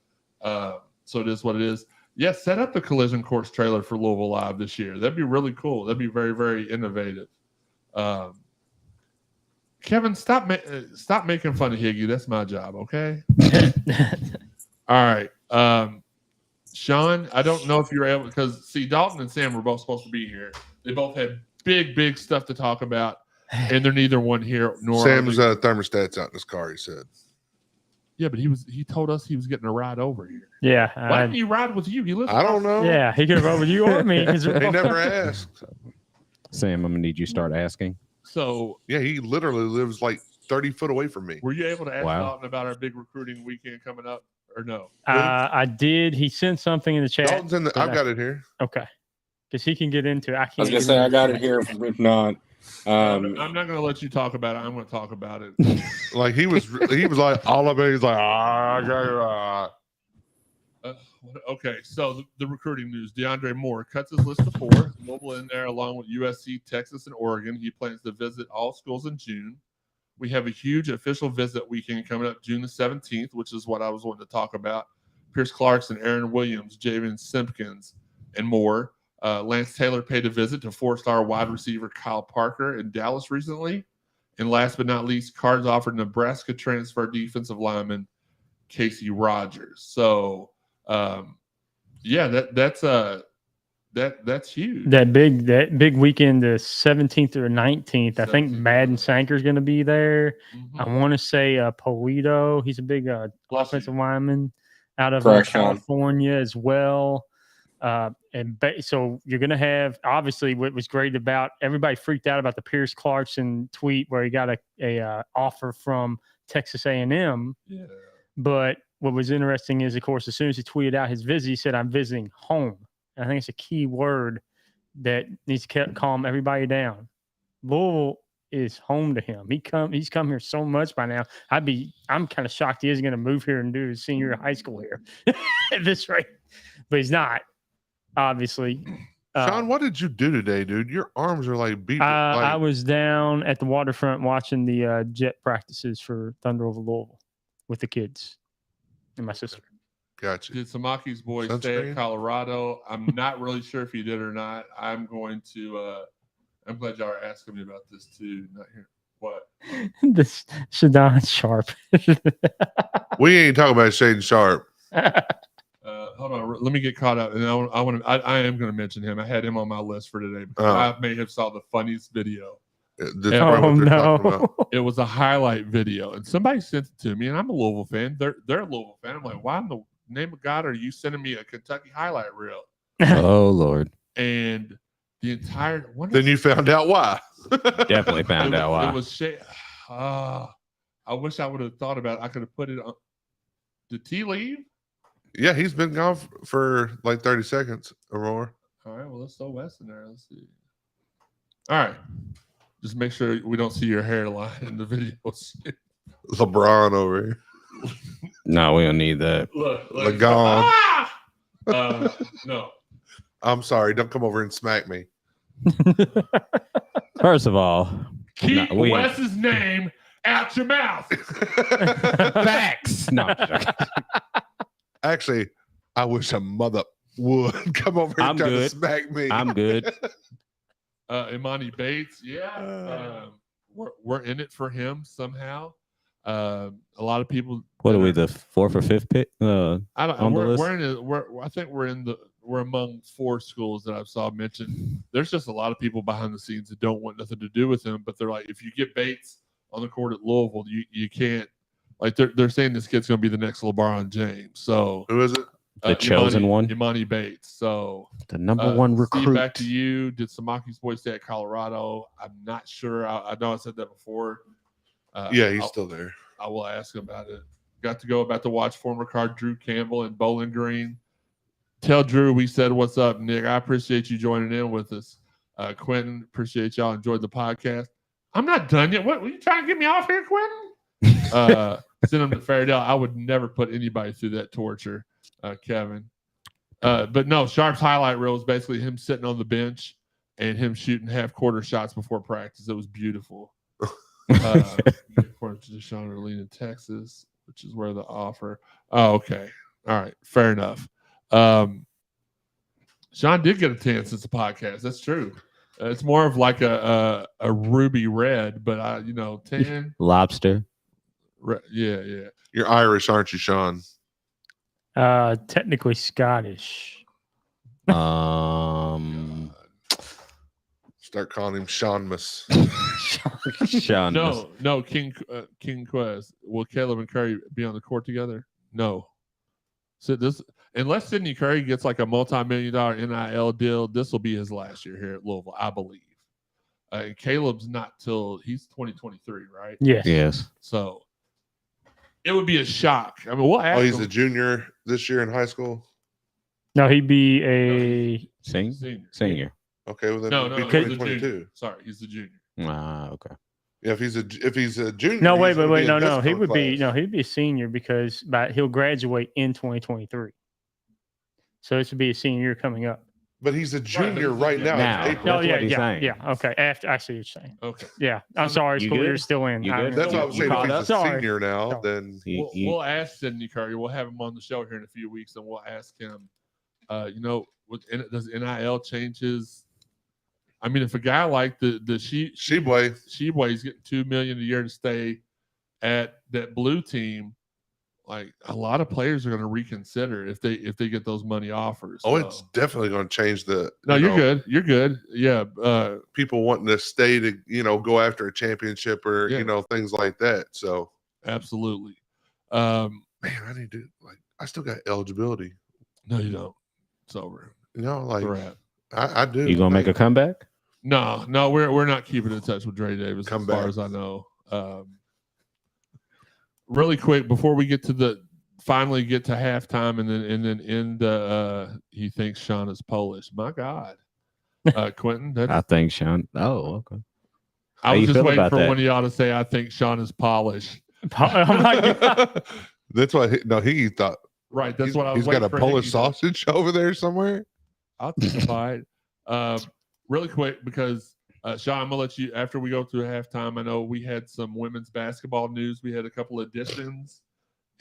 So it is what it is. Yeah, set up the collision course trailer for Louisville Live this year. That'd be really cool. That'd be very, very innovative. Kevin, stop making fun of Higgy. That's my job, okay? All right. Sean, I don't know if you're able, because see, Dalton and Sam were both supposed to be here. They both had big stuff to talk about, and they're neither one here nor Sam's thermostat's out in his car, he said. Yeah, but he told us he was getting a ride over here. Yeah. Why didn't he ride with you? He lives. I don't know. Yeah, he could have rode with you or me. 'Cause He never asked. Sam, I'm going to need you to start asking. So Yeah, he literally lives like 30 foot away from me. were you able to ask Wow. Dalton about our big recruiting weekend coming up, or no? I did. He sent something in the chat. Dalton's in the, I've got it here. Okay. Because he can get into it. I can't. I was gonna get say I into got it here. If not, I'm not going to let you talk about it. I'm going to talk about it. Like he was like all of it. He's like, Okay, so the recruiting news. DeAndre Moore cuts his list to 4. Louisville in there along with USC, Texas, and Oregon. He plans to visit all schools in June. We have a huge official visit weekend coming up June the 17th, which is what I was wanting to talk about. Pierce Clarkson, Aaron Williams, Javen Simpkins, and more. Lance Taylor paid a visit to 4-star wide receiver Kyle Parker in Dallas recently. And last but not least, Cards offered Nebraska transfer defensive lineman Casey Rogers. So, that's huge. that big weekend, the 17th or 19th. I think 17th. Madden Sanker's going to be there. Mhm. I want to say Polito. He's a big Bless you. offensive lineman out of Correct, Sean. California as well. So you're going to have, obviously, what was great about everybody freaked out about the Pierce Clarkson tweet where he got a offer from Texas A&M. Yeah. But what was interesting is, of course, as soon as he tweeted out his visit, he said, "I'm visiting home." And I think it's a key word that needs to calm everybody down. Louisville is home to him. He's come here so much by now. I'm kind of shocked he isn't going to move here and do his senior year of high school here at this rate, but he's not, obviously. Sean, what did you do today, dude? Your arms are like beat. I was down at the waterfront watching the jet practices for Thunder over Louisville with the kids and my sister. Gotcha. Did Samaki's boy stay at Colorado? I'm not really sure if he did or not. I'm going to. I'm glad y'all are asking me about this too. Not here. What? This Shadon Sharp. We ain't talking about Shaden Sharp. Hold on. Let me get caught up. And I am going to mention him. I had him on my list for today because I may have saw the funniest video. This is probably what they're talking about. It was a highlight video, and somebody sent it to me, and I'm a Louisville fan. They're a Louisville fan. I'm like, why in the name of God are you sending me a Kentucky highlight reel? Oh Lord! And the entire then you found out why. Definitely found out why. It was I wish I would have thought about it. I could have put it on. Did T leave? Yeah, he's been gone for like 30 seconds or more. All right, well, let's throw Wes in there. Let's see. All right. Just make sure we don't see your hairline in the videos. LeBron over here. No, we don't need that. Look. Lagon. No. I'm sorry. Don't come over and smack me. First of all, keep Wes's name out your mouth. Facts. No. Actually, I wish a mother would come over and try to smack me. I'm good. Imani Bates, we're in it for him somehow. A lot of people. What are we, the fourth or fifth pick? I don't. I think we're among 4 schools that I saw mentioned. There's just a lot of people behind the scenes that don't want nothing to do with him, but they're like, if you get Bates on the court at Louisville, you can't. Like they're saying this kid's going to be the next LeBron James. So who is it? The chosen one, Imani Bates. So the number one recruit. Steve, back to you. Did Samaki's boy stay at Colorado? I'm not sure. I know I said that before. Yeah, he's still there. I will ask him about it. Got to watch former card Drew Campbell and Bowling Green. Tell Drew we said what's up, Nick. I appreciate you joining in with us. Quentin, appreciate y'all enjoyed the podcast. I'm not done yet. What were you trying to get me off here, Quentin? Send him to Fairdale. I would never put anybody through that torture, Kevin. But no, Sharp's highlight reel was basically him sitting on the bench and him shooting half-quarter shots before practice. It was beautiful. According to Deshaun Erlene in Texas, which is where the offer. Oh, okay. All right. Fair enough. Sean did get a tan since the podcast. That's true. It's more of like a ruby red, but tan. Lobster. Yeah. You're Irish, aren't you, Sean? Technically Scottish. Start calling him Seanmas. Sean. No, King Quest. Will Caleb and Curry be on the court together? No. So unless Sidney Curry gets like a multi-million-dollar NIL deal, this will be his last year here at Louisville, I believe. And Caleb's not till he's 2023, right? Yes. So it would be a shock. I mean, we'll ask he's him. a junior this year in high school? No, he'd be a senior. Okay, well then no, he'd be he's a 2022. junior. Sorry, he's a junior. Okay. Yeah, if he's a junior. No, wait, no. He would be he'd be a senior because he'll graduate in 2023. So this would be a senior year coming up. But he's a junior right now. Now. Yeah. Okay. After I see what you're saying. Okay. Yeah, I'm sorry. School year's still in. That's what I was saying. If he's a Sorry. senior now, then We'll ask Sidney Curry. We'll have him on the show here in a few weeks, and we'll ask him. Does NIL change his? I mean, if a guy like the Sheboy's getting $2 million a year to stay at that blue team, like a lot of players are going to reconsider if they get those money offers. Oh, it's definitely going to change the. No, you're good. You're good. Yeah. People wanting to stay to go after a championship or things like that. So absolutely. Man, I need to I still got eligibility. No, you don't. It's over. I do. You gonna make a comeback? No, we're not keeping in touch with Dre Davis as far as I know. Really quick before we finally get to halftime and then end. He thinks Sean is Polish. My God, Quentin. I think Sean. Oh, okay. I How was you just feel waiting about for that? one of y'all to say I think Sean is polished. Oh my God. That's what Higgy thought. Right. That's what I was He's got waiting a for Polish Hickey to- sausage over there somewhere. I'll take a bite. Really quick, because Sean, I'm gonna let you after we go through halftime. I know we had some women's basketball news. We had a couple of additions,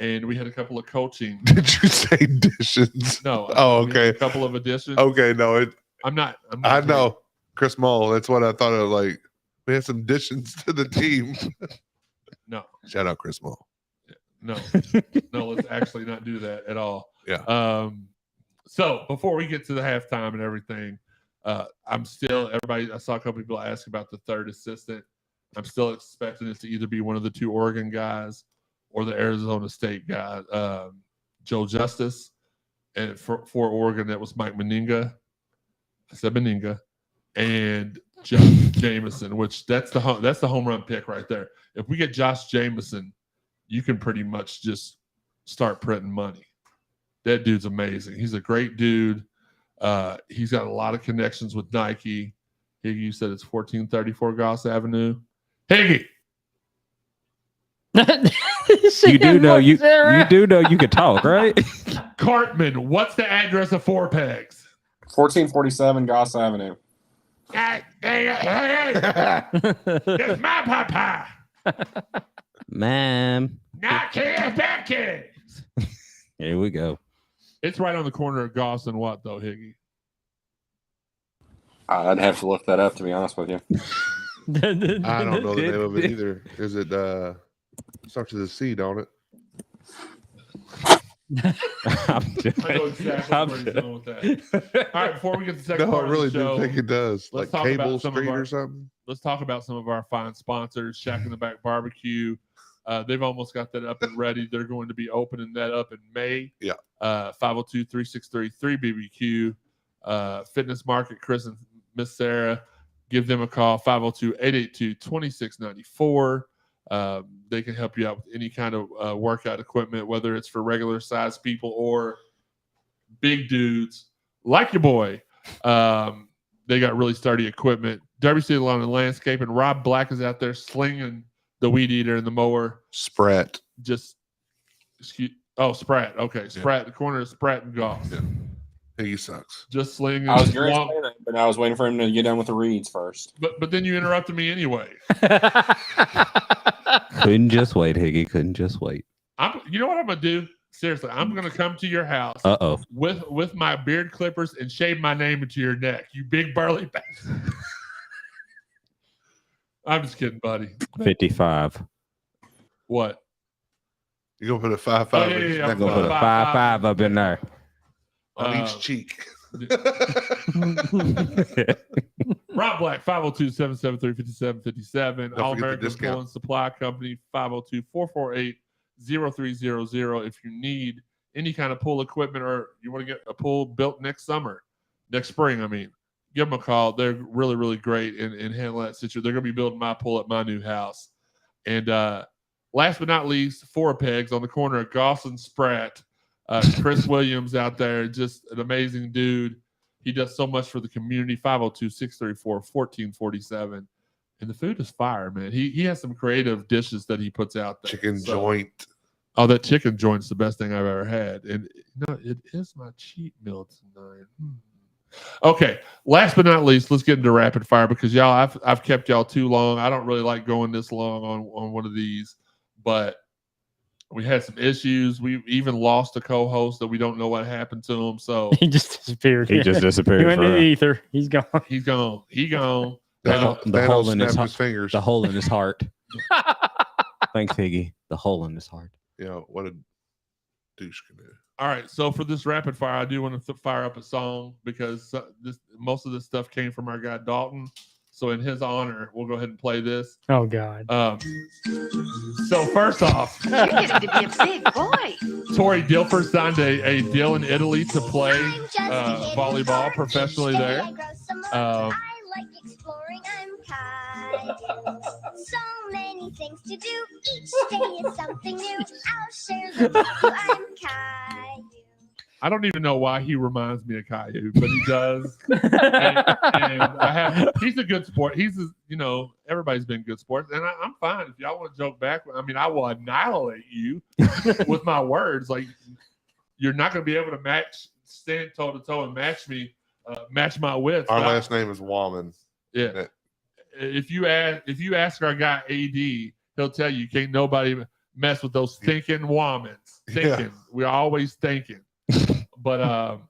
and we had a couple of coaching. Did you say additions? No. Oh, we had okay. a couple of additions. Okay, no, I'm not I know Chris Mull. That's what I thought of. Like we had some additions to the team. No. Shout out Chris Mull. No, let's actually not do that at all. Yeah. So before we get to the halftime and everything, I'm still everybody. I saw a couple people ask about the third assistant. I'm still expecting it to either be one of the two Oregon guys or the Arizona State guy, Joe Justice, and for Oregon that was Mike Meninga. I said Meninga, and Josh Jameson, which that's the home run pick right there. If we get Josh Jameson, you can pretty much just start printing money. That dude's amazing. He's a great dude. He's got a lot of connections with Nike. Higgy, you said it's 1434 Goss Avenue. Higgy, You do know you do know you could talk, right? Cartman, what's the address of Four Pegs? 1447 Goss Avenue. Hey, it's my papa. Ma'am. Not kids, bad kids. Here we go. It's right on the corner of Goss and what, though, Higgy? I'd have to look that up, to be honest with you. I don't know the name of it either. Is it starts with a C, don't it? I'm just, I know exactly I'm where he's just- going with that. All right, before we get to the second No, I part really of the do show, think it does. let's Like talk about Cable some of Street our- or something. let's talk about some of our fine sponsors. Shack in the Back Barbecue. They've almost got that up and ready. They're going to be opening that up in May. Yeah. 502-363-3BBQ. Fitness Market, Chris and Miss Sarah. Give them a call, 502-882-2694. They can help you out with any kind of workout equipment, whether it's for regular size people or big dudes like your boy. They got really sturdy equipment. WC Lawn and Landscape, and Rob Black is out there slinging the weed eater and the mower. Sprat. Spratt. Okay, Spratt. The corner of Spratt and Goss. Yeah. He sucks. Just slinging. I was going to long- say that, but I was waiting for him to get done with the reads first. but then you interrupted me anyway. Couldn't just wait, Higgy. Couldn't just wait. You know what I'm gonna do? Seriously, I'm gonna come to your house Uh-oh. with my beard clippers and shave my name into your neck. You big burly bastard. I'm just kidding, buddy. 55. What? You gonna put a 5-5 Oh, in yeah, his yeah, neck I'm gonna put a Five, 5-5 up in there. on Uh, each cheek. Rob Black, 502-773-5757. Don't All forget the American discount. Pulling Supply Company, 502-448-0300. If you need any kind of pool equipment or you want to get a pool built next spring, I mean, give them a call. They're really, really great in handling that situation. They're going to be building my pool at my new house. And last but not least, Four Pegs on the corner of Goss and Spratt. Chris Williams out there, just an amazing dude. He does so much for the community. 502-634-1447. And the food is fire, man. He has some creative dishes that he puts out there. Chicken So- joint. Oh, that chicken joint's the best thing I've ever had. And no, it is my cheat meal tonight. Okay, last but not least, let's get into rapid fire because y'all, I've kept y'all too long. I don't really like going this long on one of these, but we had some issues. We even lost a co-host that we don't know what happened to him. So He just disappeared. He just He disappeared. went For into the real. ether. He's gone. he's gone. He gone. The hole in his snapped heart. his fingers. The hole in his heart. Thanks, Higgy. The hole in his heart. You know what a douche can do. All right, so for this rapid fire, I do want to fire up a song because most of this stuff came from our guy Dalton. So in his honor, we'll go ahead and play this. Oh God. So first off, You're getting to be a big boy. Tori Dilfer signed a deal in Italy to play volleyball professionally there. I like exploring. I'm Caillou. So many things to do. Each day is something new. I'll share them with you. I'm Caillou. I don't even know why he reminds me of Caillou, but he does. and he's a good sport. Everybody's been good sports, and I'm fine. If y'all want to joke back, I mean, I will annihilate you with my words. Like, you're not going to be able to stand toe to toe and match my wits. Our last name is Woman. Yeah. If you ask our guy AD, he'll tell you can't nobody mess with those thinking womans. Thinking. Yeah. We're always thinking. But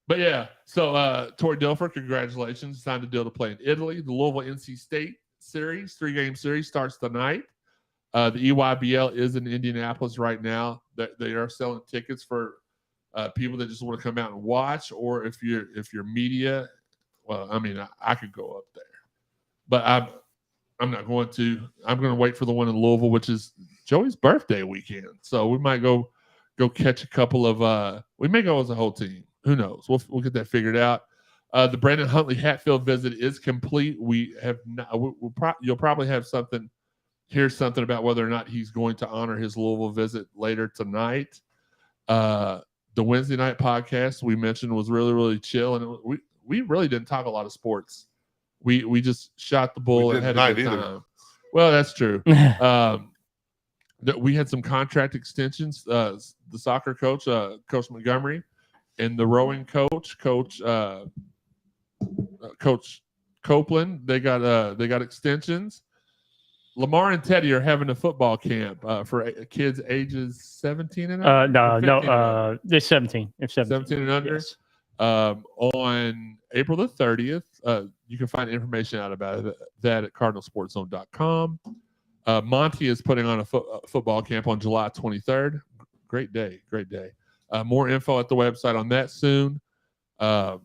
yeah. So Tori Dilfer, congratulations. Signed a deal to play in Italy. The Louisville NC State series, 3-game series, starts tonight. The EYBL is in Indianapolis right now. They are selling tickets for people that just want to come out and watch, or if you're media. Well, I mean, I could go up there, but I'm not going to. I'm going to wait for the one in Louisville, which is Joey's birthday weekend. So we might go catch a couple of. We may go as a whole team. Who knows? We'll get that figured out. The Brandon Huntley Hatfield visit is complete. We have not. You'll probably have something. Here's something about whether or not he's going to honor his Louisville visit later tonight. The Wednesday night podcast we mentioned was really, really chill, and we really didn't talk a lot of sports. We just shot the bull and had a good time. Well, that's true. We had some contract extensions. The soccer coach, Coach Montgomery, and the rowing coach, Coach Copeland. They got extensions. Lamar and Teddy are having a football camp for kids ages 17 and under. They're 17. They're 17 and under. Yes. On April the 30th, you can find information out about that at cardinalsportzone.com. Monty is putting on a football camp on July 23rd. Great day. More info at the website on that soon. The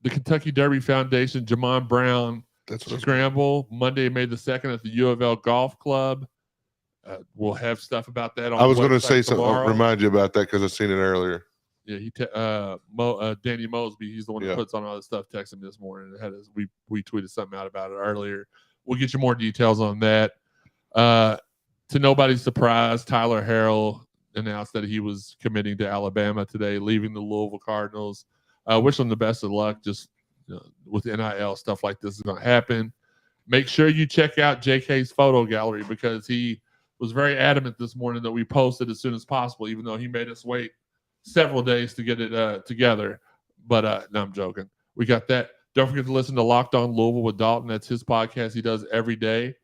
Kentucky Derby Foundation, Jamon Brown Scramble, Monday, May the 2nd at the U of L Golf Club. We'll have stuff about that on I was going to say tomorrow. something, remind you about that because I've seen it earlier. Yeah, Danny Mosby, he's the one that puts on all this stuff, texted me this morning. We tweeted something out about it earlier. We'll get you more details on that. To nobody's surprise, Tyler Harrell announced that he was committing to Alabama today, leaving the Louisville Cardinals. Wish him the best of luck. Just with NIL, stuff like this is going to happen. Make sure you check out JK's photo gallery because he was very adamant this morning that we post it as soon as possible, even though he made us wait several days to get it together. But no, I'm joking. We got that. Don't forget to listen to Locked On Louisville with Dalton. That's his podcast he does every day.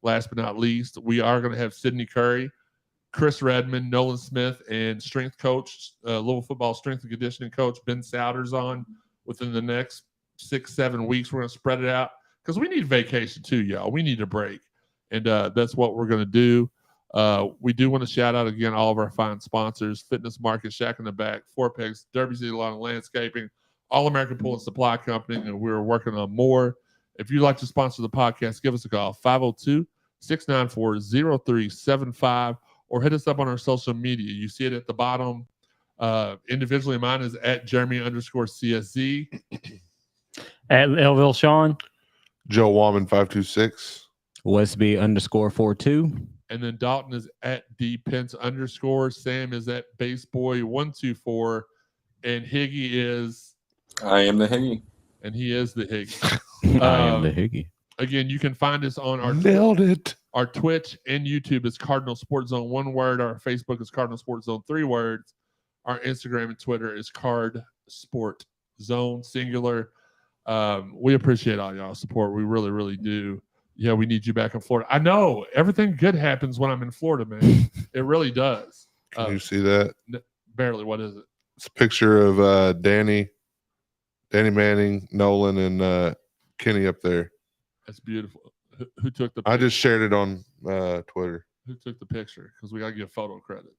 Last but not least, we are going to have Sydney Curry, Chris Redmond, Nolan Smith, and strength coach, Louisville football strength and conditioning coach Ben Souders on within the next 6-7 weeks. We're going to spread it out because we need vacation too, y'all. We need a break. And that's what we're going to do. We do want to shout out again all of our fine sponsors: Fitness Market, Shack in the Back, Four Pegs, Derby City Lawn and Landscaping, All American Pool and Supply Company, and we're working on more. If you'd like to sponsor the podcast, give us a call, 502-694-0375, or hit us up on our social media. You see it at the bottom. Individually, mine is at Jeremy_CSZ. At Elville Sean. Joe Wallman 526. Westby_42. And then Dalton is at DPence_. Sam is at Baseboy124. And Higgy is... I am the Higgy. And he is the Higgy. I am the Higgy. Again, you can find us on our Our Twitch and YouTube is Cardinal Sports Zone, one word. Our Facebook is Cardinal Sports Zone, 3 words. Our Instagram and Twitter is Card Sport Zone, singular. We appreciate all y'all's support. We really, really do. Yeah, we need you back in Florida. I know everything good happens when I'm in Florida, man. It really does. Can you see that? Barely. What is it? It's a picture of Danny Manning, Nolan, and Kenny up there. That's beautiful. Who took the picture? I just shared it on Twitter. Who took the picture? Because we got to give photo credit.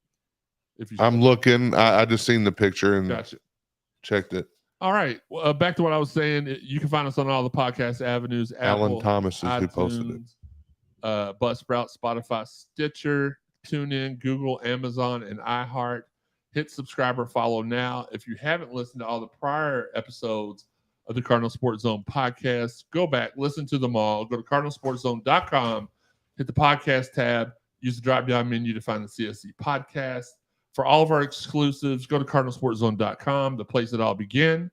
I'm looking. I just seen the picture and checked it. All right. Well, back to what I was saying. You can find us on all the podcast avenues. Alan Apple, Thomas is iTunes, who posted it. Buzzsprout, Spotify, Stitcher, TuneIn, Google, Amazon, and iHeart. Hit subscribe or follow now. If you haven't listened to all the prior episodes of the Cardinal Sports Zone podcast, go back, listen to them all. Go to cardinalsportszone.com, hit the podcast tab, use the drop-down menu to find the CSC podcast. For all of our exclusives, go to cardinalsportzone.com, the place it all begin.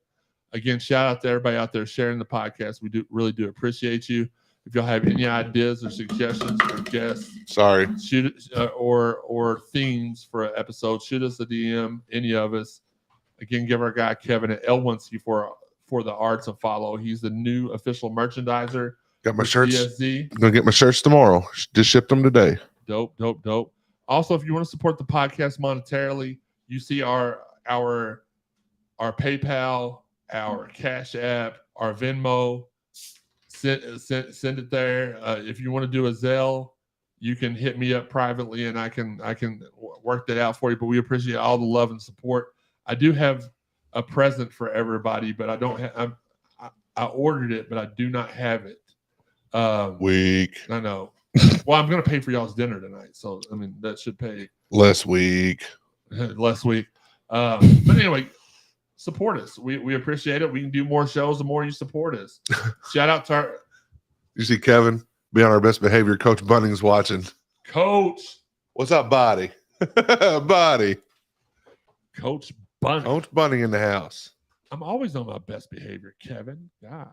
Again, shout out to everybody out there sharing the podcast. We really do appreciate you. If y'all have any ideas or suggestions for guests, shoot or themes for an episode, shoot us a DM, any of us. Again, give our guy Kevin at L1C for the arts a follow. He's the new official merchandiser. Got my shirts. CSZ. I'm gonna get my shirts tomorrow. Just shipped them today. Dope. Also, if you want to support the podcast monetarily, you see our PayPal, our Cash App, our Venmo. Send it there. If you want to do a Zelle, you can hit me up privately, and I can work that out for you. But we appreciate all the love and support. I do have a present for everybody, but I don't have. I ordered it, but I do not have it. Weak. I know. Well, I'm going to pay for y'all's dinner tonight, so I mean that should pay less week. But anyway, support us. We appreciate it. We can do more shows the more you support us. Shout out to our. You see Kevin be on our best behavior. Coach Bunning's watching. Coach, what's up, Body? Body. Coach Bunning. Coach Bunning in the house. I'm always on my best behavior, Kevin. Gosh.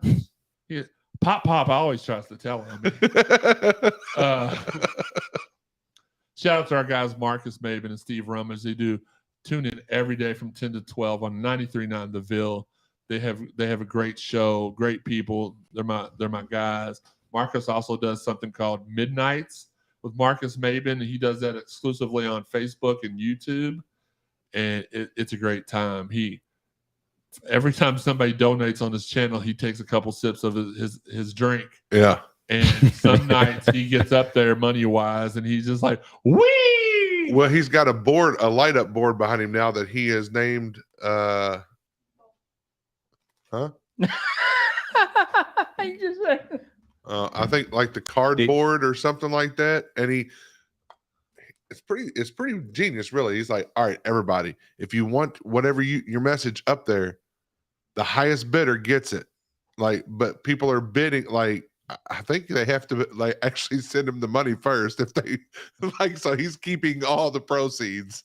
Pop, always tries to tell him. Shout out to our guys, Marcus Maben and Steve Rummage. They do tune in every day from 10 to 12 on 93.9 The Ville. They have a great show, great people. They're my guys. Marcus also does something called Midnights with Marcus Maben. He does that exclusively on Facebook and YouTube, and it's a great time. Every time somebody donates on his channel, he takes a couple sips of his drink. Yeah. And some nights he gets up there money wise, and he's just like, wee. Well, he's got a light up board behind him now that he has named. I think like the cardboard or something like that, and it's pretty genius, really. He's like, all right, everybody, if you want whatever your message up there, the highest bidder gets it. Like, but people are bidding. Like, I think they have to like actually send him the money first if they like. So he's keeping all the proceeds,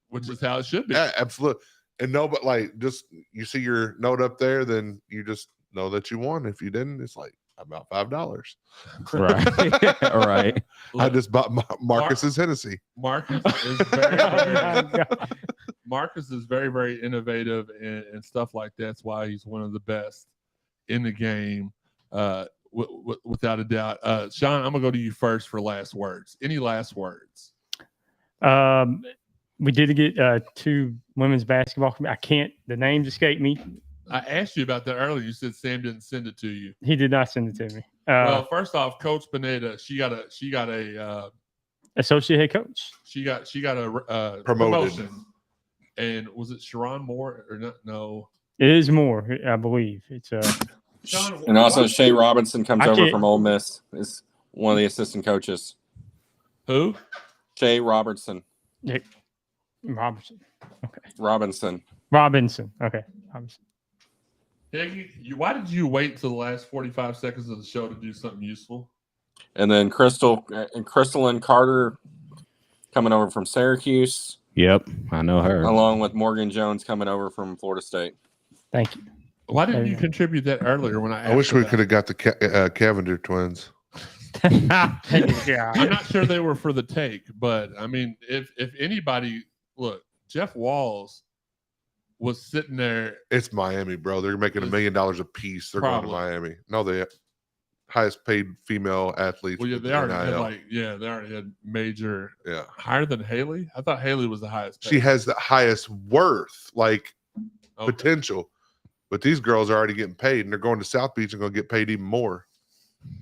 which is how it should be. Yeah, absolutely. And no, but like, just you see your note up there, then you just know that you won. If you didn't, it's like about $5. Right. All right. I just bought Marcus's Hennessy. Marcus is very, very innovative and stuff like that's why he's one of the best in the game, without a doubt. Sean, I'm gonna go to you first for last words. Any last words? We did get 2 women's basketball. The names escape me. I asked you about that earlier. You said Sam didn't send it to you. He did not send it to me. Well, first off, Coach Pineda, she got a associate head coach. She got a promotion. And was it Sharon Moore or not? No, it is Moore, I believe. It's Sean, and also Shay Robinson comes over from Ole Miss. Is one of the assistant coaches. Who? Shay Robertson. Yeah. Robertson. Okay. Robinson. Okay. Robinson. Higgy, why did you wait till the last 45 seconds of the show to do something useful? And then Crystal and Carter coming over from Syracuse. Yep, I know her. Along with Morgan Jones coming over from Florida State. Thank you. Why didn't you contribute that earlier when I wish we could have got the Cavender twins. I'm not sure they were for the take, but I mean, if anybody, look, Jeff Walls was sitting there. It's Miami, bro. They're making $1 million a piece. They're going to Miami. No, the highest paid female athletes. Well, yeah, they already had major. Yeah, higher than Haley. I thought Haley was the highest paid. She has the highest worth, potential. But these girls are already getting paid, and they're going to South Beach and going to get paid even more.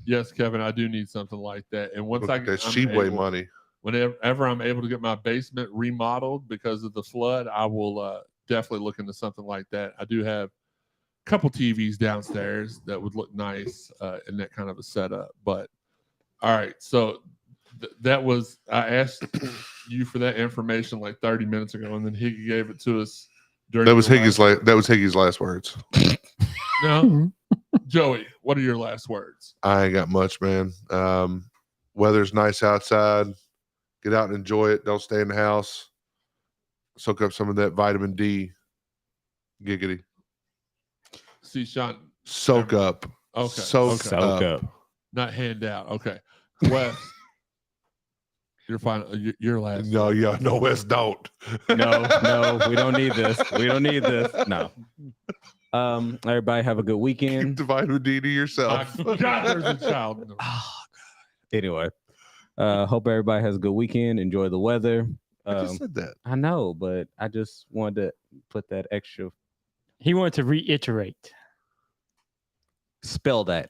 Yes, Kevin, I do need something like that. And once I get that Shebway money, whenever I'm able to get my basement remodeled because of the flood, I will definitely look into something like that. I do have a couple TVs downstairs that would look nice in that kind of a setup. But all right, so that was I asked you for that information like 30 minutes ago, and then Higgy gave it to us. That was Higgy's last words. No, Joey, what are your last words? I ain't got much, man. Weather's nice outside. Get out and enjoy it. Don't stay in the house. soak up some of that vitamin D. Giggity. See, Sean. Soak up. Okay. Soak okay. up. Not hand out. Okay. Wes, you're fine. You're last. No, yeah, no, Wes, don't. No, we don't need this. We don't need this. No. Everybody have a good weekend. Keep the vitamin D to yourself. God, there's a child. in the room. Anyway, hope everybody has a good weekend. Enjoy the weather. I just said that. I know, but I just wanted to put that extra. He wanted to reiterate. Spell that.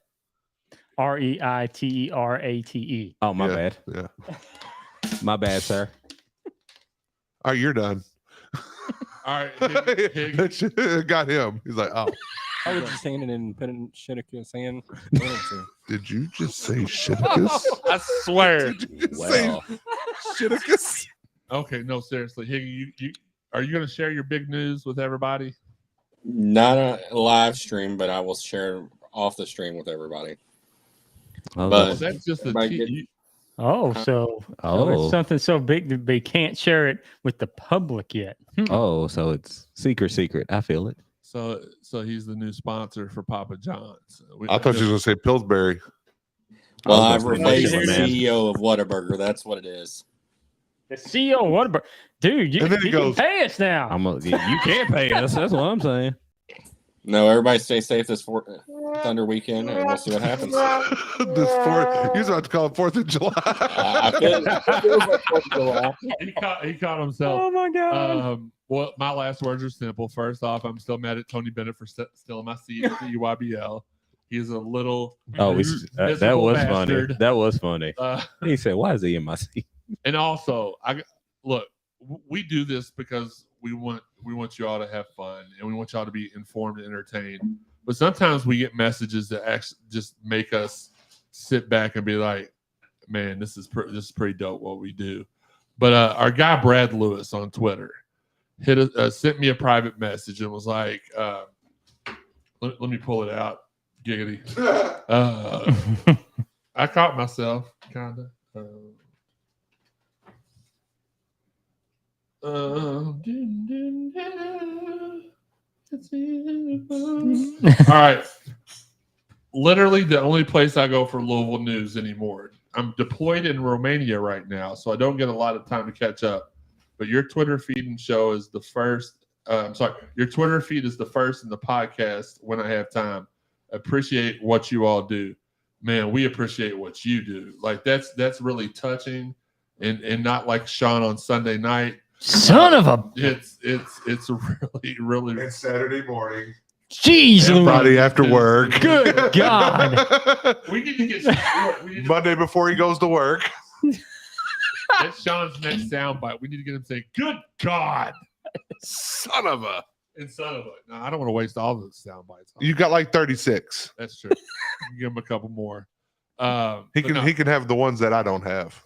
REITERATE. Oh, my Yeah, bad. Yeah. My bad, sir. All right, you're done. All right. Hig. Got him. He's like, oh. I was just saying it in Pennsylvania saying. Did you just say Shitticus? I swear. Did you just say Shitticus? Okay, no, seriously. Higgy, you are you going to share your big news with everybody? Not a live stream, but I will share off the stream with everybody. Oh, But That's just the everybody T- get- So it's something so big that they can't share it with the public yet. Oh, so it's secret. I feel it. So he's the new sponsor for Papa John's. I thought you were going to say Pillsbury. well, I I've was replaced the man. CEO of Whataburger. That's what it is. The CEO, what about, dude? You, And then he you can goes- pay us now. You can't pay us. That's what I'm saying. No, everybody stay safe this Thunder weekend, and we'll see what happens. This fourth, he's about to call it 4th of July. I feel it feels like 4th of July. he caught himself. Oh my god! Well, my last words are simple. First off, I'm still mad at Tony Bennett for stealing my seat at the UYBL. He's a little. Oh, that miserable was bastard. funny. That was funny. Uh, He said, "Why is he in my seat?" and also, we do this because we want you all to have fun and we want y'all to be informed and entertained. But sometimes we get messages that actually just make us sit back and be like, "Man, this is pretty dope what we do." But our guy Brad Lewis on Twitter sent me a private message and was like, let me pull it out. Giggity. I caught myself, kind of. All right. Literally the only place I go for Louisville news anymore. I'm deployed in Romania right now, so I don't get a lot of time to catch up. But your Twitter feed and show is the first. Your Twitter feed is the first in the podcast when I have time. Appreciate what you all do. Man, we appreciate what you do. Like that's really touching and not like Sean on Sunday night. Son of a It's really It's Saturday morning. jeez, Louis. Friday after work. Good God. we need to get Monday before he goes to work. that's Sean's next soundbite. We need to get him saying, "Good God, Son of a. and son of a." No, I don't want to waste all the sound bites. You got like 36. That's true. You can give him a couple more. He can have the ones that I don't have.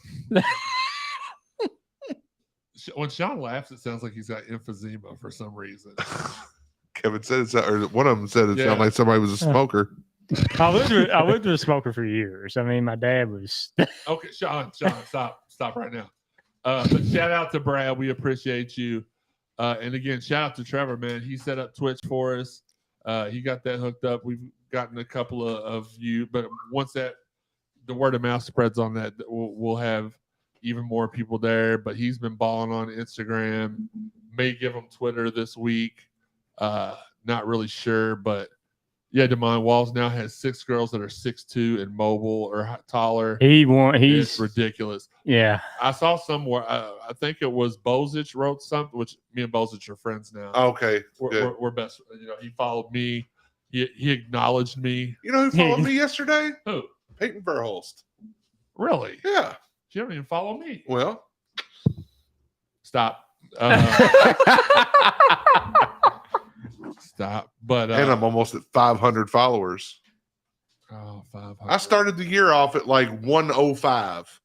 When Sean laughs, it sounds like he's got emphysema for some reason. Kevin said it, or one of them said it Yeah. sounded like somebody was a smoker. I lived with a smoker for years. I mean, my dad was. Okay, Sean, stop right now. But shout out to Brad. We appreciate you. And again, shout out to Trevor, man. He set up Twitch for us. He got that hooked up. We've gotten a couple of you, but once the word of mouth spreads on that, we'll have even more people there. But he's been balling on Instagram. May give him Twitter this week. Not really sure, but yeah, Damon Walls now has 6 girls that are 6'2" and mobile or taller. It's ridiculous. Yeah. I saw somewhere. I think it was Bozich wrote something, which me and Bozich are friends now. Okay, We're best. You know, he followed me. He acknowledged me. You know who followed me yesterday? Who? Peyton Verholst. Really? Yeah. You don't even follow me. Well, stop. Stop. But and I'm almost at 500 followers. Oh, 500. I started the year off at like 105.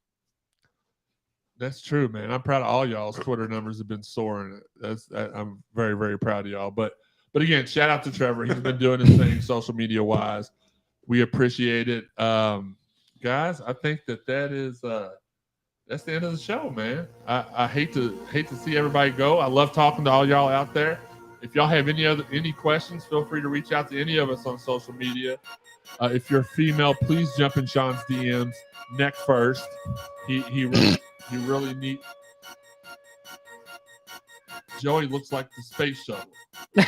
That's true, man. I'm proud of all y'all's Twitter numbers have been soaring. I'm very, very proud of y'all. But again, shout out to Trevor. He's been doing his thing social media wise. We appreciate it. Guys, I think that is that's the end of the show, man. I hate to see everybody go. I love talking to all y'all out there. If y'all have any questions, feel free to reach out to any of us on social media. If you're female, please jump in Sean's DMs. Neck first. He really neat. Joey looks like the space shuttle. I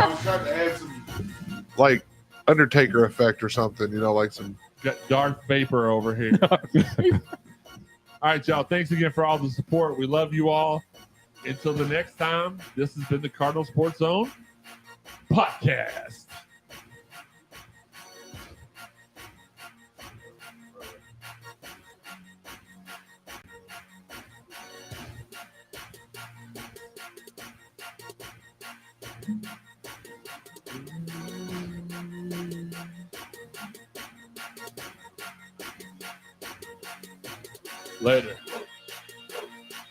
was trying to add some like Undertaker effect or something, like some. Got Darth Vapor over here. All right, y'all. Thanks again for all the support. We love you all. Until the next time, this has been the Cardinal Sports Zone podcast. Later.